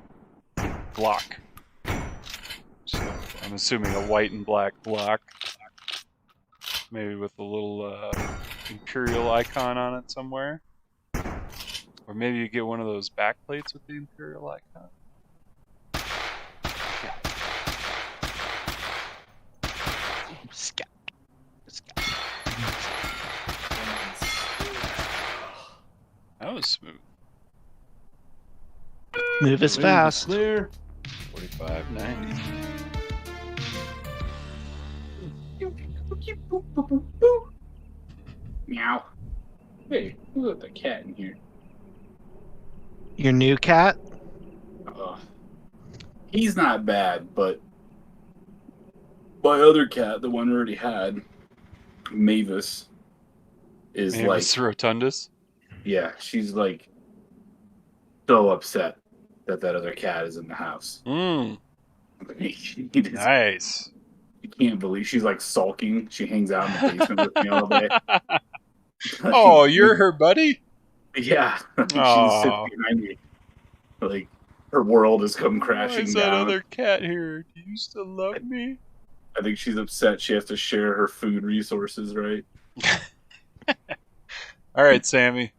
Glock. So I'm assuming a white and black Glock. Maybe with a little Imperial icon on it somewhere. Or maybe you get one of those back plates with the Imperial icon. Scat. That was smooth. Move as Range is fast. Clear. 4590. meow. Hey, look at the cat in here. Your new cat? He's not bad, but my other cat, the one we already had, Mavis, is Mavis Rotundus. yeah, she's like so upset that other cat is in the house. Nice. You can't believe she's like sulking. She hangs out in the basement with me all day. Oh, you're her buddy? Yeah, she just Aw. sits behind me. Like her world has come Why crashing is that down. other cat here? Do you still love me? I think she's upset she has to share her food resources, right? All right, Sammy.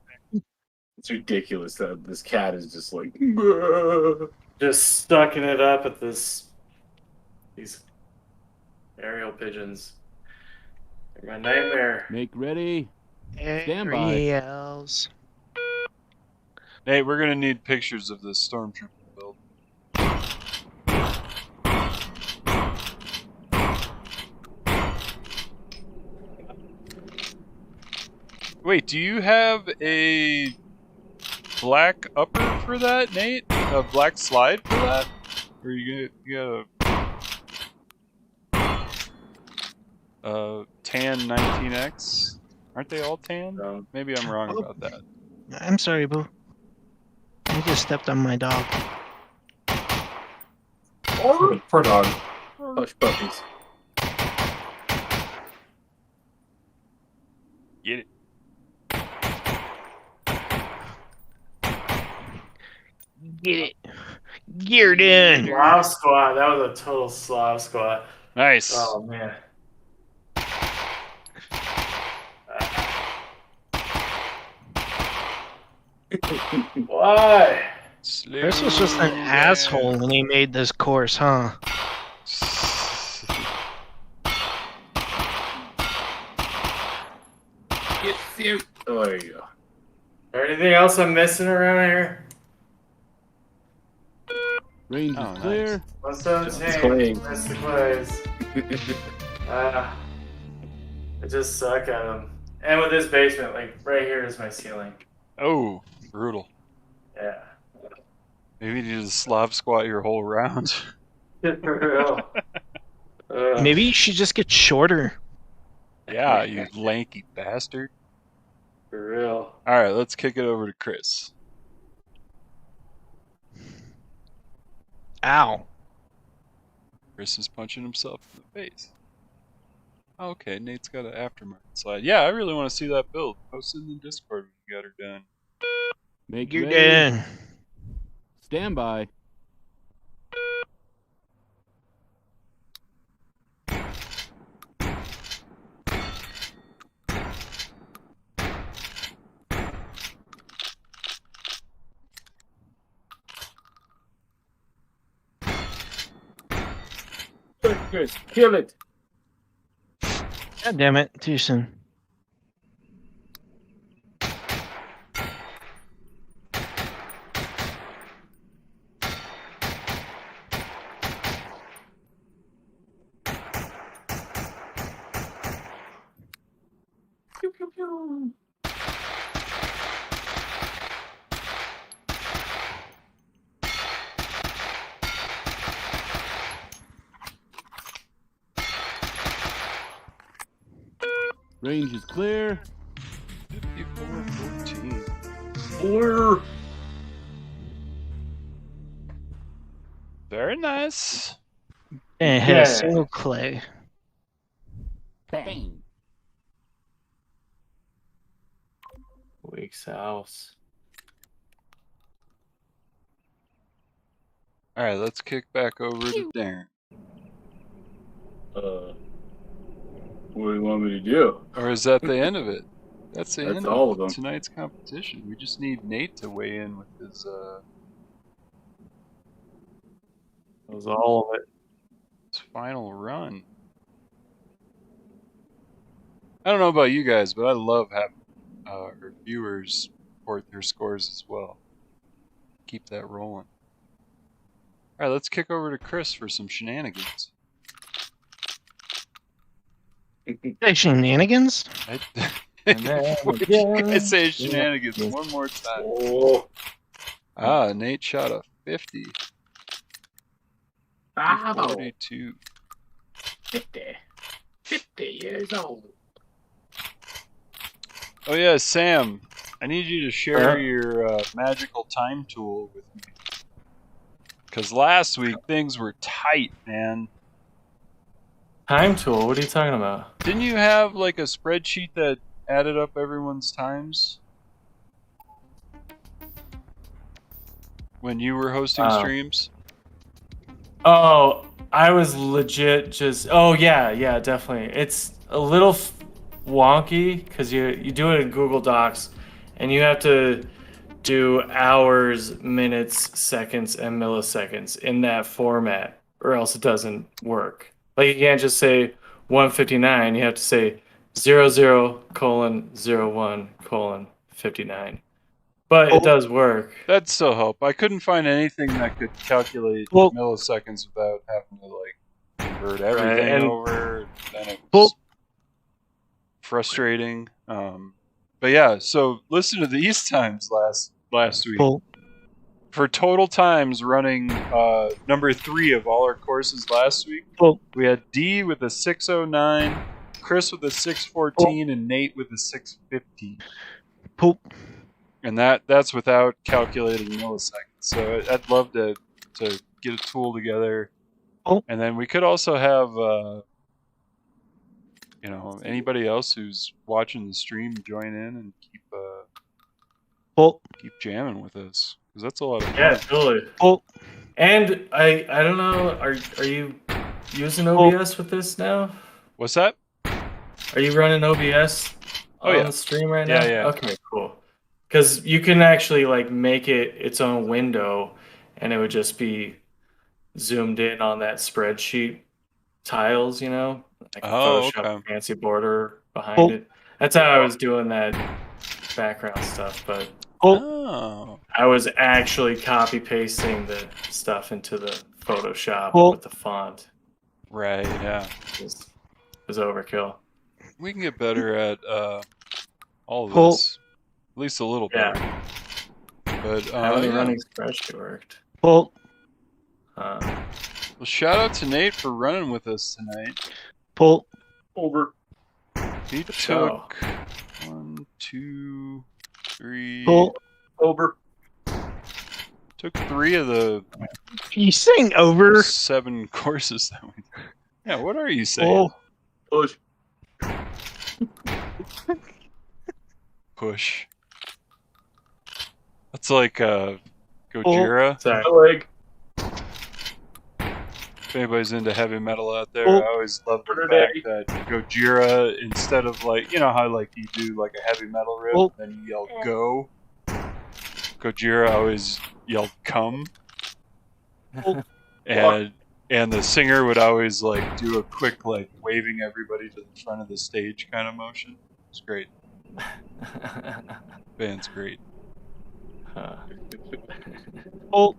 It's ridiculous that this cat is just like "Bruh." Just sucking it up at these aerial pigeons. They're my nightmare. Make ready. Stand by. Ariels. Nate, we're gonna need pictures of this Stormtrooper build. Wait, do you have a black upper for that, Nate? A black slide for that? Or you got a tan 19X? Aren't they all tan? Um, Maybe I'm wrong about that. I'm sorry, Boo. I just stepped on my dog. Poor dog. Hush puppies. Get it. Get it. Geared in. Slav squat. That was a total Slav squat. Nice. Oh man. Why? Chris was just an asshole when he made this course, huh? Get you. Oh, there you go. Anything else I'm missing around here? Range Oh, is clear. nice. What's up, Clay. team? Miss the clays. I just suck at them. And with this basement, like right here is my ceiling. Oh, brutal. Yeah. Maybe you just Slav squat your whole round. For real. Maybe you should just get shorter. Yeah, you lanky bastard. For real. Alright, let's kick it over to Chris. Ow. Chris is punching himself in the face. Okay, Nate's got an aftermarket slide. Yeah, I really want to see that build. Post it in the Discord when you got her done. Make You're ready. done. Stand by. Chris, kill it. God damn it, too soon. Pew, pew, pew. Range is clear. 54-14. Or Very nice. And hit Yeah. a single clay. Bang. Weak sauce. Alright, let's kick back over to Darren. what do you want me to do? Or is that the end of it? That's the That's end all of of them. tonight's competition. We just need Nate to weigh in with his That was all of it. final run. I don't know about you guys, but I love having our viewers report their scores as well. Keep that rolling. Alright, let's kick over to Chris for some shenanigans. Hey, shenanigans? What did you guys say shenanigans one more time? Oh, Ah, Nate shot a 50. ow. 42. 50 years old. Oh yeah, Sam, I need you to share Uh-huh. your magical time tool with me. Because last week things were tight, man. Time tool? What are you talking about? Didn't you have like a spreadsheet that added up everyone's times? When you were hosting streams? Oh, I was legit just. Oh yeah, yeah, definitely. It's a little wonky because you do it in Google Docs, and you have to do hours, minutes, seconds, and milliseconds in that format, or else it doesn't work. Like you can't just say 159. You have to say 00:01:59. But it does work. That'd still help. I couldn't find anything that could calculate Well- milliseconds without having to like convert everything and- over. Then it Well- was frustrating. But yeah, so listen to these times last week. Well, For total times running number 3 of all our courses last week, well, we had D with a 609, Chris with a 614, and Nate with a 615. well, And that's without calculating milliseconds. So I'd love to get a tool together. Oh. And then we could also have anybody else who's watching the stream join in and well, keep jamming with us, because that's a lot of fun. Yeah, totally. well, And I don't know. Are you using OBS with this now? What's that? Are you running OBS Oh, on yeah. the stream right Yeah, now? yeah. Okay, cool. Because you can actually like make it its own window, and it would just be zoomed in on that spreadsheet tiles, like Oh, Photoshop okay. fancy border behind Oh. it. That's how I was doing that background stuff, but Oh. I was actually copy pasting the stuff into the Photoshop Well- with the font. Right, yeah. It was overkill. We can get better at all of Well- this. At least a little Yeah. better. But How the yeah. running spreadsheet worked. well, Well, shout out to Nate for running with us tonight. well, Over. He Show. took 1, 2, 3. well. Over. Took 3 of the You saying over? 7 courses that we did. Yeah, what are you saying? Well, Push. Push. That's like Gojira. Sorry. Like, If anybody's into heavy metal out there, Oh. I always love the Saturday. fact that Gojira, instead of like, you know how like you do like a heavy metal riff, Oh. then you yell go. Gojira always yelled come. Oh. And the singer would always like do a quick like waving everybody to the front of the stage kind of motion. It's great. Band's great. Huh. Oh,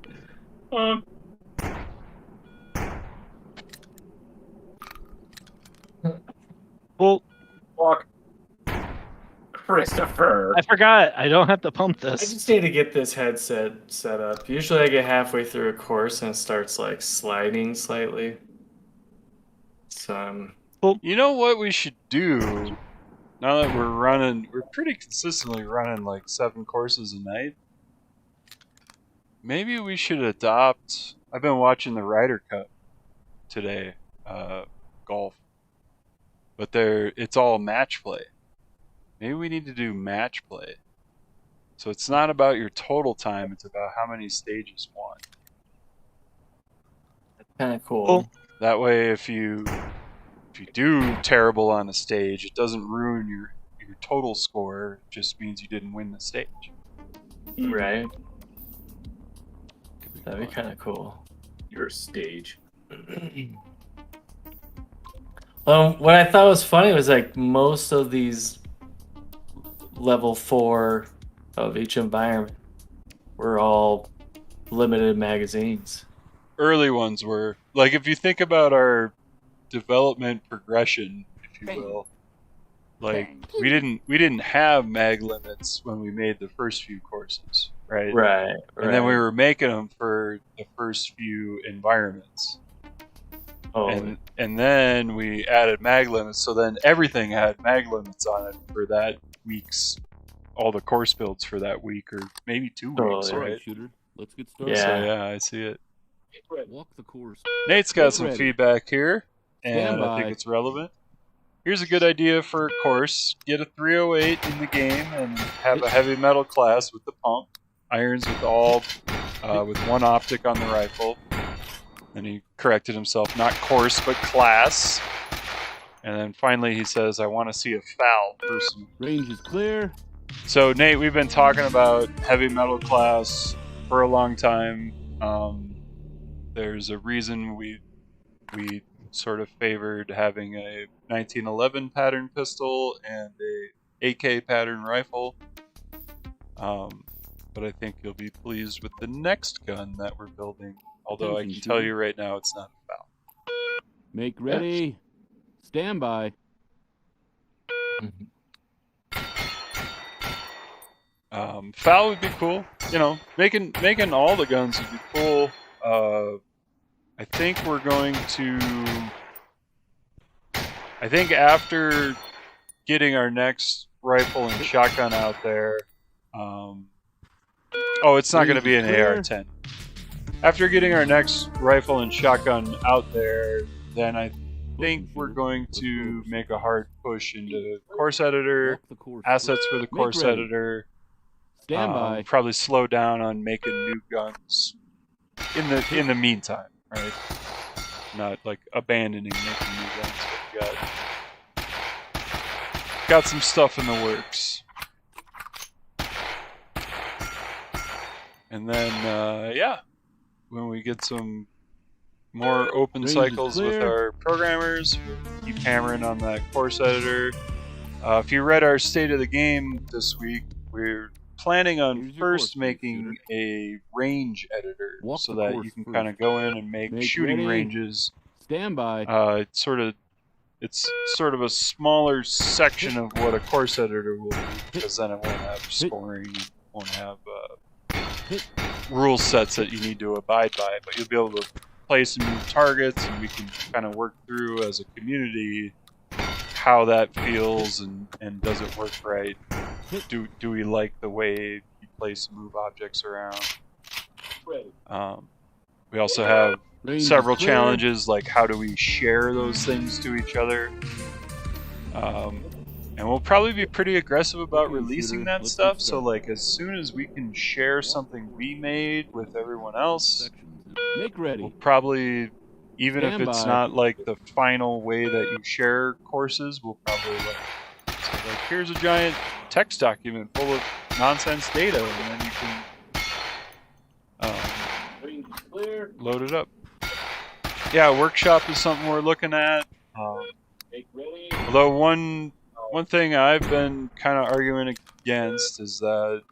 well, fuck. Christopher. I forgot. I don't have to pump I this. just need to get this headset set up. Usually I get halfway through a course and it starts like sliding slightly. So You know what we should do? Now that we're pretty consistently running like 7 courses a night. Maybe we should adopt. I've been watching the Ryder Cup today, golf, but it's all match play. Maybe we need to do match play. So it's not about your total time; it's about how many stages won. kind of cool. Oh. That way, if you do terrible on the stage, it doesn't ruin your total score. It just means you didn't win the stage. Right. That'd be kind of cool. Your stage. What I thought was funny was like most of these level 4 of each environment were all limited magazines. Early ones were like, if you think about our development progression, if you will, like we didn't have mag limits when we made the first few courses, right? Right. And then we were making them for the first few environments. Oh, And then we added mag limits, so then everything had mag limits on it for that week's, all the course builds for that week, or maybe 2 weeks, Totally. All right? right, shooter. Let's get started. Yeah. So yeah, I see it. Walk the course. Nate's got Get some ready. feedback here, and Stand I think by. it's relevant. Here's a good idea for a course. Get a 308 in the game and have a heavy metal class with the pump. Irons with with one optic on the rifle. And he corrected himself, not course, but class. And then finally he says, I want to see a foul person. Range is clear. So Nate, we've been talking about heavy metal class for a long time. There's a reason we sort of favored having a 1911 pattern pistol and a AK pattern rifle. But I think you'll be pleased with the next gun that we're building. Although I can Attention, tell shooter. you right now, it's not a foul. Make ready. Stand by. Foul would be cool. You know, making all the guns would be cool. I think we're going to. I think after getting our next rifle and shotgun out there. It's not going to be an AR-10. After getting our next rifle and shotgun out there, then I think we're going to make a hard push into course editor, Walk the course. assets for the course ready. editor. Stand by. Probably slow down on making new guns in the meantime, right? Not like abandoning making new guns, but we got some stuff in the works. And then when we get some more open Range is cycles with clear. our programmers, we'll keep hammering on that course editor. If you read our state of the game this week, we're planning on Here's your first course, making shooter. a range editor Walk so the that course you can first. kind of go in and make shooting ready. ranges. Stand by. It's sort of a smaller section of what a course editor will be, because then it won't have scoring, it won't have rule sets that you need to abide by, but you'll be able to place and move targets, and we can kind of work through as a community how that feels and does it work right. Do we like the way you place and move objects around? We also have Range is several clear. challenges, like how do we share those things to each other. And we'll probably be pretty aggressive about Okay, releasing shooter, that let's stuff. get So started. like as soon as we can share something we made with everyone else, Sections. Make ready. we'll probably, even if Stand it's by. not like the final way that you share courses, we'll probably like say like, here's a giant text document full of nonsense data, and then you can Green clear. load it up. Yeah, workshop is something we're looking at. Make ready. Although one thing I've been kind of arguing against is that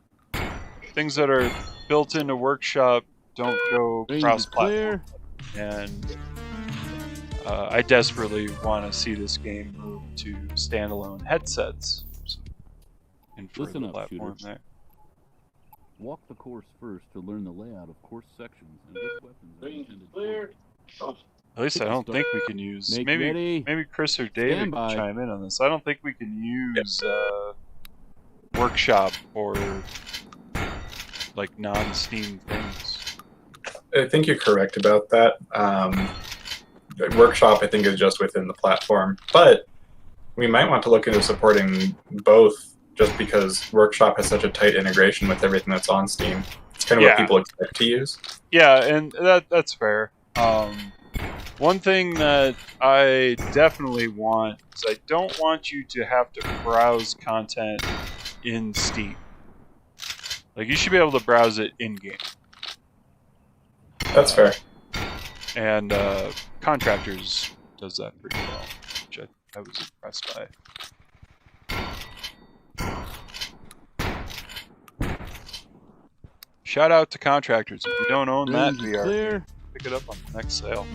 things that are built into workshop don't go Range is cross-platform, clear. and I desperately want to see this game move to standalone headsets and for Listen the up, platform shooter. there. Walk the course first to learn the layout of course sections and which weapons are Green intended for clear. you. At least I don't think we can use. Make Maybe ready. Chris or David Stand can by. chime in on this. I don't think we can use workshop for like non-Steam things. I think you're correct about that. The workshop, I think, is just within the platform, but we might want to look into supporting both, just because workshop has such a tight integration with everything that's on Steam. It's kind of Yeah. what people expect to use. Yeah, and that's fair. One thing that I definitely want is I don't want you to have to browse content in Steam. Like, you should be able to browse it in-game. That's fair. And Contractors does that pretty well, which I was impressed by. Shout out to Contractors. If you don't own that Range is VR, clear. pick it up on the next sale.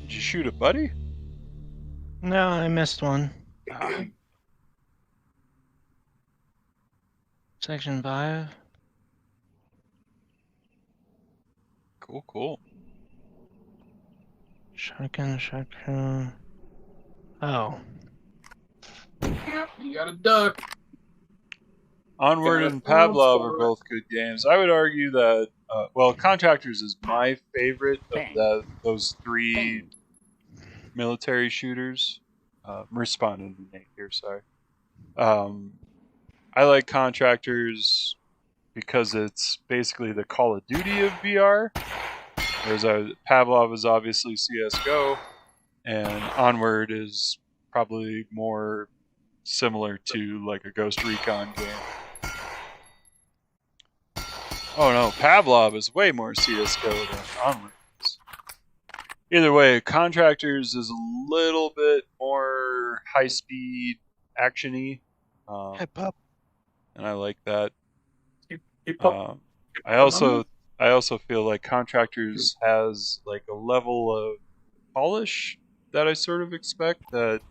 Did you shoot a buddy? No, I missed one. Ah, Section 5. cool. Shotgun. Oh. You got a duck. Onward and Pavlov are both good games. I would argue that, Contractors is my favorite of those three military shooters. I'm responding to Nate here, sorry. I like Contractors because it's basically the Call of Duty of VR, whereas Pavlov is obviously CSGO, and Onward is probably more similar to like a Ghost Recon game. Oh no, Pavlov is way more CSGO than Onward is. Either way, Contractors is a little bit more high-speed, action-y, Hey, pup. and I like that. Keep up. I also feel like Contractors has like a level of polish that I sort of expect that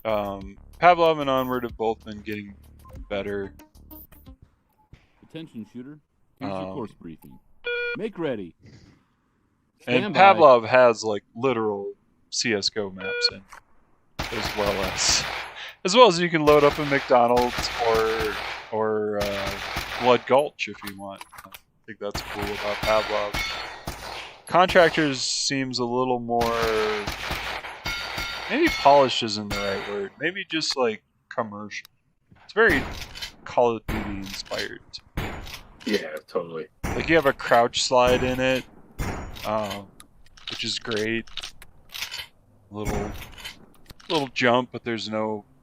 Pavlov and Onward have both been getting better. Attention, shooter. Here's your Um, course briefing. Make ready. And Stand by. Pavlov has like literal CS:GO maps in, as well as you can load up a McDonald's or Blood Gulch if you want. I think that's cool about Pavlov. Contractors seems a little more, maybe polished isn't the right word. Maybe just like commercial. It's very Call of Duty inspired. Yeah, totally. Like you have a crouch slide in it, which is great. Little jump, but there's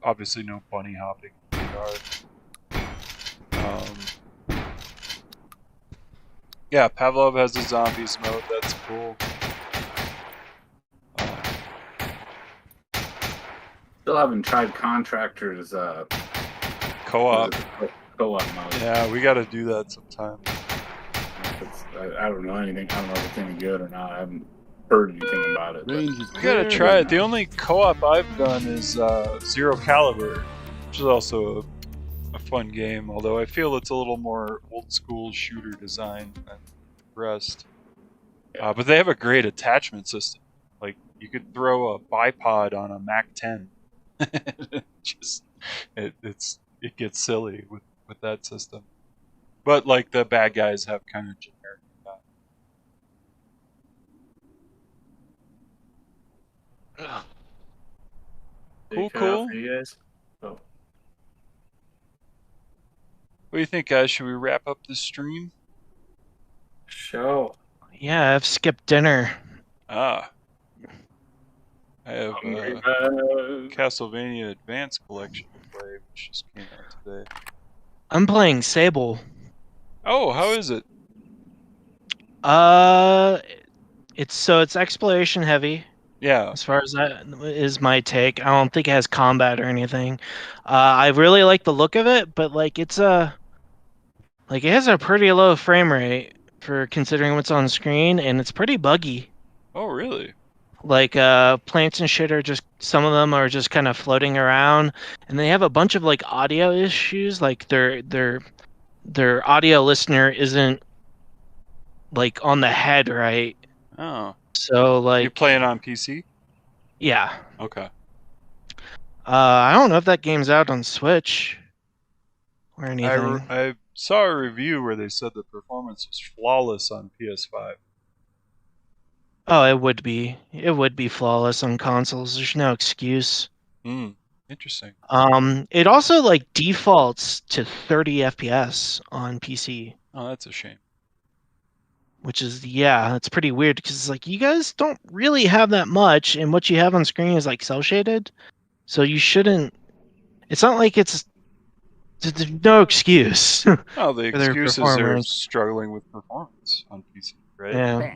obviously no bunny hopping in the yard. Yeah, Pavlov has a zombies mode. That's cool. Still haven't tried Contractors Co-op. co-op mode. Yeah, we got to do that sometime. I don't know anything. I don't know if it's any good or not. I haven't heard anything about it. Range is We clear. gotta try it. The only co-op I've done is Zero Caliber, which is also a fun game. Although I feel it's a little more old school shooter design than the rest. But they have a great attachment system. Like you could throw a bipod on a Mac 10. It gets silly with that system. But like the bad guys have kind of generic. Cool, Did it cut out cool. for you guys? Oh. What do you think, guys? Should we wrap up this stream? Show. Yeah, I've skipped dinner. Ah. I have Hungry man. Castlevania Advance Collection to play, which just came out today. I'm playing Sable. Oh, how is it? It's exploration heavy. Yeah. As far as that is my take. I don't think it has combat or anything. I really like the look of it, but like it has a pretty low frame rate for considering what's on screen, and it's pretty buggy. Oh, really? Like plants and shit are just, some of them are just kind of floating around, and they have a bunch of like audio issues. Like their audio listener isn't like on the head right. Oh. So like You playing on PC? yeah. Okay. I don't know if that game's out on Switch or anything. I saw a review where they said the performance was flawless on PS5. Oh, it would be. It would be flawless on consoles. There's no excuse. Hmm. Interesting. It also like defaults to 30 FPS on PC, Oh, that's a shame. which is, yeah, it's pretty weird because it's like you guys don't really have that much, and what you have on screen is like cel shaded, so you shouldn't. It's not like there's no excuse. Oh, the For their excuse is they're performance. struggling with performance on PC, right? Yeah.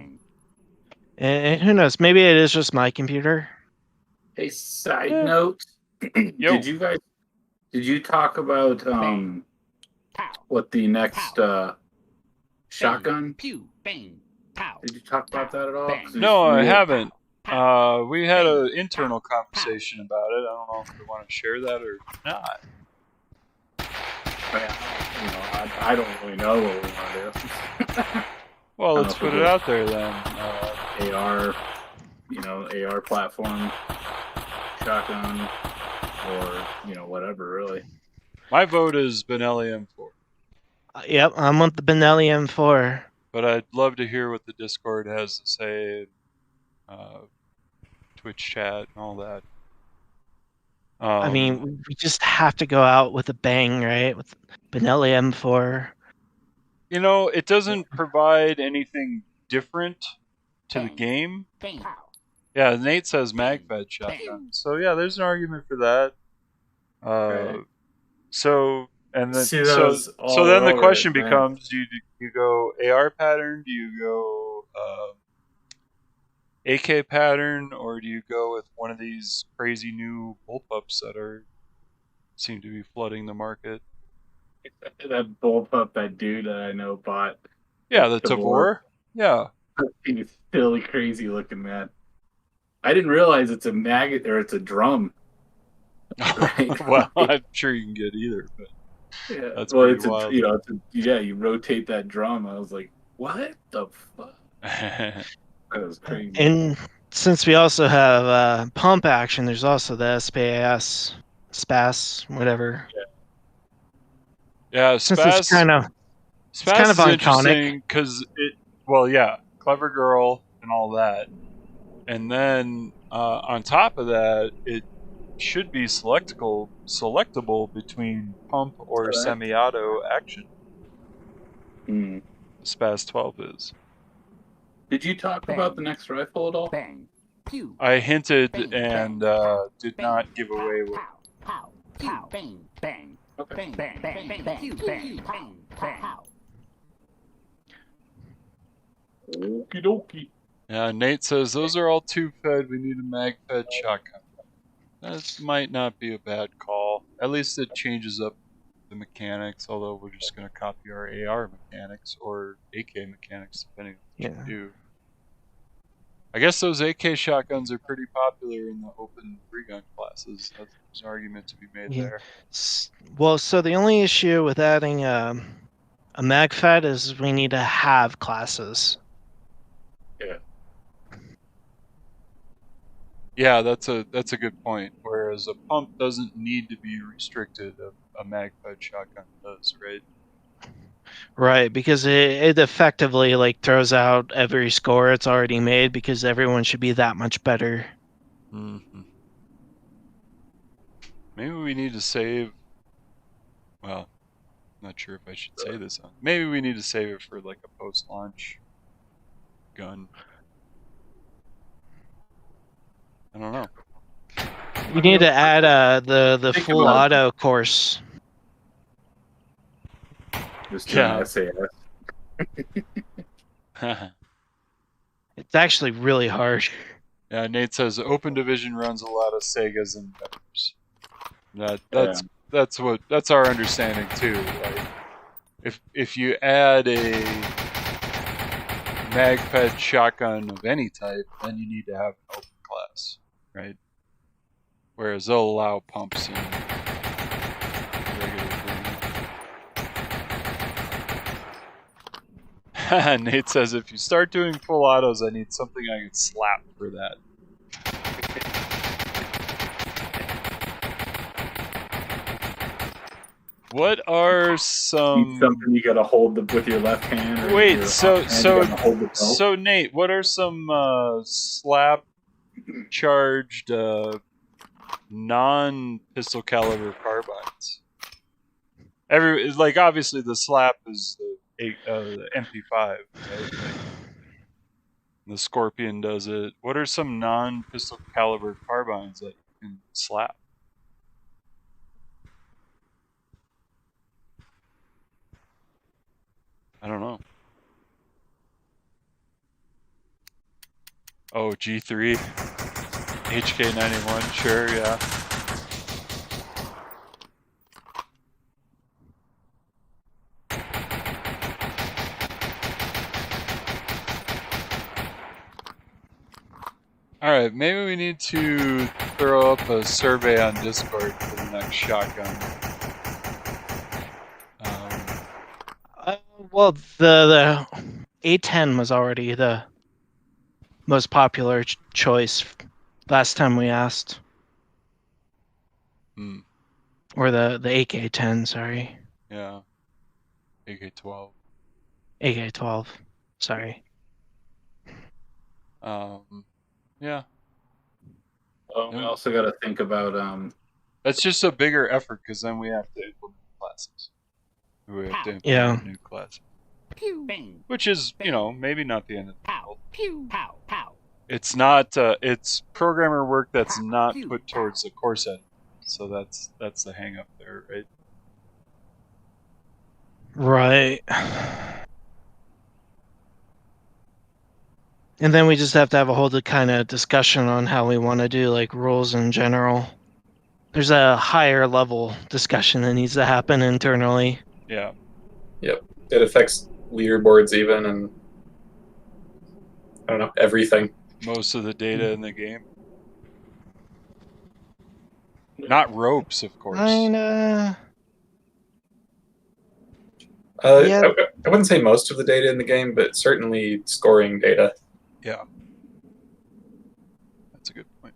And who knows? Maybe it is just my computer. Hey, side Yeah. note. Yo. Did you talk about what the next shotgun? Pew, bang, pow. Did you talk about that at all? 'Cause No, I we- haven't. We had an internal conversation about it. I don't know if we want to share that or not. I don't really know what we want to do. Well, I let's don't know put if it it out there then. AR platform, shotgun, or whatever really. My vote is Benelli M4, Yep, I'm with the Benelli M4. but I'd love to hear what the Discord has to say, Twitch chat, and all that. I mean, we just have to go out with a bang, right? With Benelli M4. it doesn't provide anything different to the game. Bang, Yeah, Nate says MagFed shotgun. So yeah, there's an argument for that. Right. So and then See so those all then the over question it, man. becomes: do you go AR pattern? Do you go AK pattern, or do you go with one of these crazy new bullpups that seem to be flooding the market? That bullpup that dude that I know bought. Yeah, the Tavor. Tavor. Yeah. He's silly crazy looking, man. I didn't realize it's a maggot or it's a drum. Right. Well, I'm sure you can get either, but Yeah. That's well, pretty it's wild. you rotate that drum. I was like, what the fuck? That was crazy. And since we also have pump action, there's also the SPAS, whatever. yeah, Since Spaz. it's kind of Spaz kind of is iconic. interesting because Clever Girl and all that, and then on top of that, it should be selectable between pump or Correct. semi-auto action. Hmm. Spaz 12 is. Did you talk about the next rifle at all? bang, pew, I hinted bang, and did bang, not give away what. pow, pow, bang, bang, Okay. bang, bang, bang, bang, bang, pew, bang, bang, pow. Okie dokie. Yeah, Nate says those are all tube-fed. We need a mag-fed shotgun. That might not be a bad call. At least it changes up the mechanics. Although we're just going to copy our AR mechanics or AK mechanics, depending on what you do. I guess those AK shotguns are pretty popular in the open three-gun classes. There's an argument to be made Yeah. there. Well, so the only issue with adding a MagFed is we need to have classes. Yeah, that's a good point. Whereas a pump doesn't need to be restricted. A mag-fed shotgun does, right? Right, because it effectively like throws out every score it's already made because everyone should be that much better. Mhm. Maybe we need to save. Well, not sure if I should say this on. Maybe we need to save it for like a post-launch gun. I don't know. We need to add the Think full about it. auto course. Just doing Yeah. SAS. It's actually really hard. Yeah, Nate says Open Division runs a lot of Segas and Vectors. That's our understanding too. Like, if you add a mag-fed shotgun of any type, then you need to have an open class, right? Whereas they'll allow pumps and regular breeding. Nate says if you start doing full autos, I need something I can slap for that. What are Need some? something you gotta hold with your left hand. Or Wait, your so- hand, so- you gotta hold the belt. So Nate, what are some slap charged non-pistol caliber carbines? Obviously the slap is the MP5, right? Like, the Scorpion does it. What are some non-pistol caliber carbines that you can slap? I don't know. Oh, G3, HK91, sure, yeah. Alright, maybe we need to throw up a survey on Discord for the next shotgun. Well, the A10 was already the most popular choice last time we asked, Hmm, or the AK10. Sorry, yeah. AK-12. AK12. Sorry. Yeah. We also gotta think about That's just a bigger effort because then we have to implement classes. We have to implement Yeah. new classes. Pew. Bang. Which is, maybe not the end of the Pow. world. Pew. Pow. Pow. It's not, it's programmer work that's not put towards the core set. So that's the hang up there, right? Right. And then we just have to have a whole kind of discussion on how we want to do like rules in general. There's a higher level discussion that needs to happen internally. Yeah. It affects leaderboards even, and I don't know, everything. Most of the data in the game. Not ropes, of course. Kinda. I wouldn't say most of the data in the game, but certainly scoring data. Yeah. That's a good point.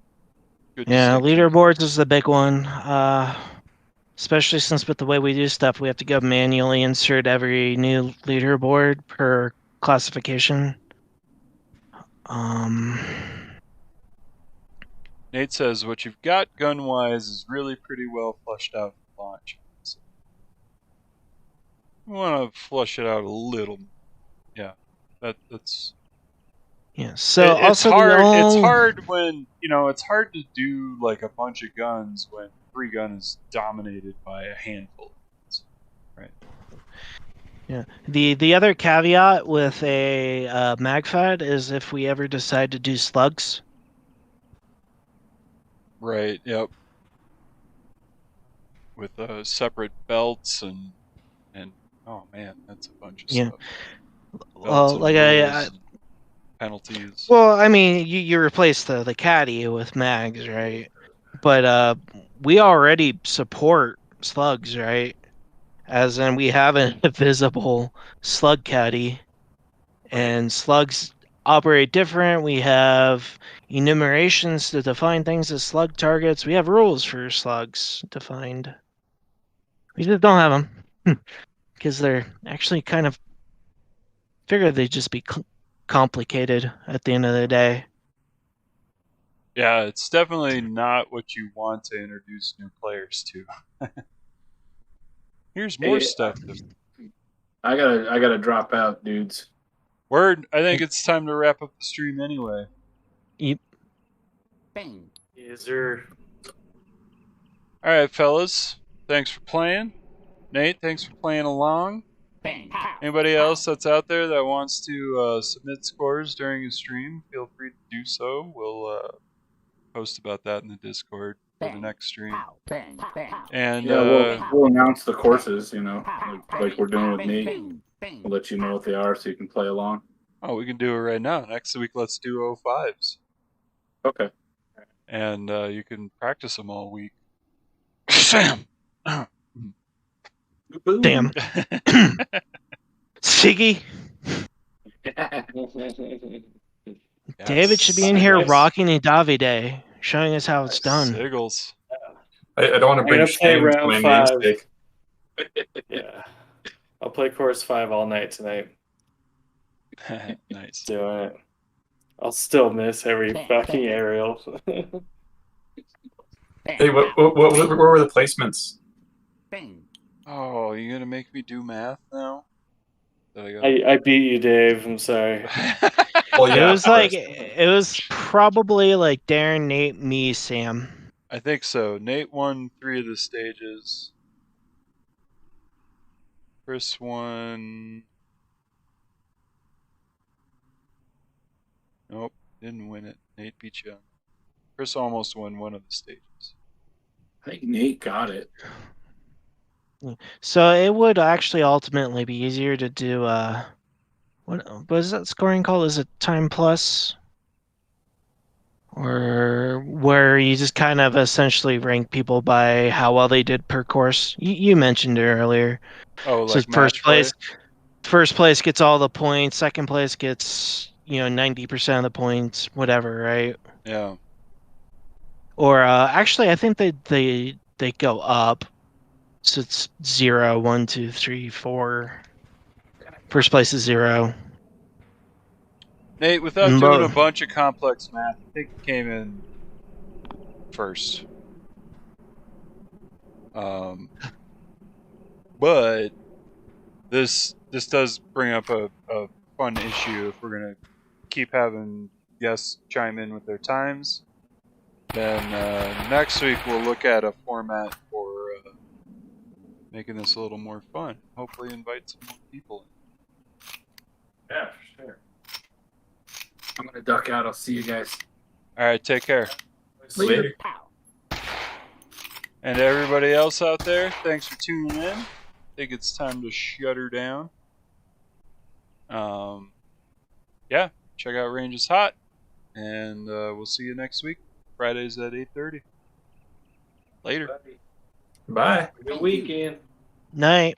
Good Yeah, distinction. leaderboards is the big one. Especially since with the way we do stuff, we have to go manually insert every new leaderboard per classification. Nate says, what you've got gun-wise is really pretty well fleshed out at launch. So we want to flush it out a little. Yeah, that's. Yeah. So It's also hard. the It's only- hard when it's hard to do like a bunch of guns when free gun is dominated by a handful. Right. Yeah. The other caveat with a MagFed is if we ever decide to do slugs. Right. Yep. With separate belts and oh man, that's a bunch of Yeah. stuff. Well, and like rules and penalties. Well, I mean, you replace the caddy with mags, right? But we already support slugs, right? As in, we have a visible slug caddy, and slugs operate different. We have enumerations to define things as slug targets. We have rules for slugs defined. We just don't have them because they're actually kind of figure they'd just be complicated at the end of the day. Yeah, it's definitely not what you want to introduce new players to. Here's more Hey, stuff. I gotta drop out, dudes. Word, I think it's time to wrap up the stream anyway. Bang. Is there? All right, fellas. Thanks for playing. Nate, thanks for playing along. Bang. Pow. Anybody else that's out there that wants to submit scores during a stream, feel free to do so. We'll post about that in the Discord for the Bang. next stream. Pow. Bang. Bang. And Yeah, we'll announce the courses, you know, like we're doing with Bang, me. bang, bang. We'll let you know what they are so you can play along. oh, we can do it right now. Next week, let's do 05s. Okay. And you can practice them all week. Sam! Damn. Siggy. David should be in here Nice. rocking a Davide, showing us how it's done. Siggles. I don't want to I'm bring gonna play shame to round my 5. namesake. Yeah. I'll play course 5 all night tonight. Nice. Doing it. I'll still miss every fucking aerial. Bang. Hey, what were the placements? Bang. Oh, you gonna make me do math now? That I got. I beat you, Dave. I'm sorry. Well, It yeah, was of like course. it was probably like Darren, Nate, me, Sam. I think so. Nate won 3 of the stages. Chris won. Nope, didn't win it. Nate beat you. Chris almost won 1 of the stages. I think Nate got it. So it would actually ultimately be easier to do what is that scoring called? Is it time plus? Or where you just kind of essentially rank people by how well they did per course. You mentioned it earlier. Oh, So like match first place gets all the points, second place gets, 90% of the points, whatever, right? play? Yeah. Or actually I think they go up. So it's 0, 1, 2, 3, 4. First place is 0. Nate, without Mm, doing but- a bunch of complex math, I think you came in first. But this does bring up a fun issue if we're gonna keep having guests chime in with their times. Then next week we'll look at a format for making this a little more fun. Hopefully invite some more people in. Yeah, for sure. I'm gonna duck out. I'll see you guys. All right, take care. Later. Pow. And to everybody else out there, thanks for tuning in. I think it's time to shut her down. Yeah, check out Range is Hot, and we'll see you next week, Fridays at 8:30. Later. Bye. Good weekend. Night.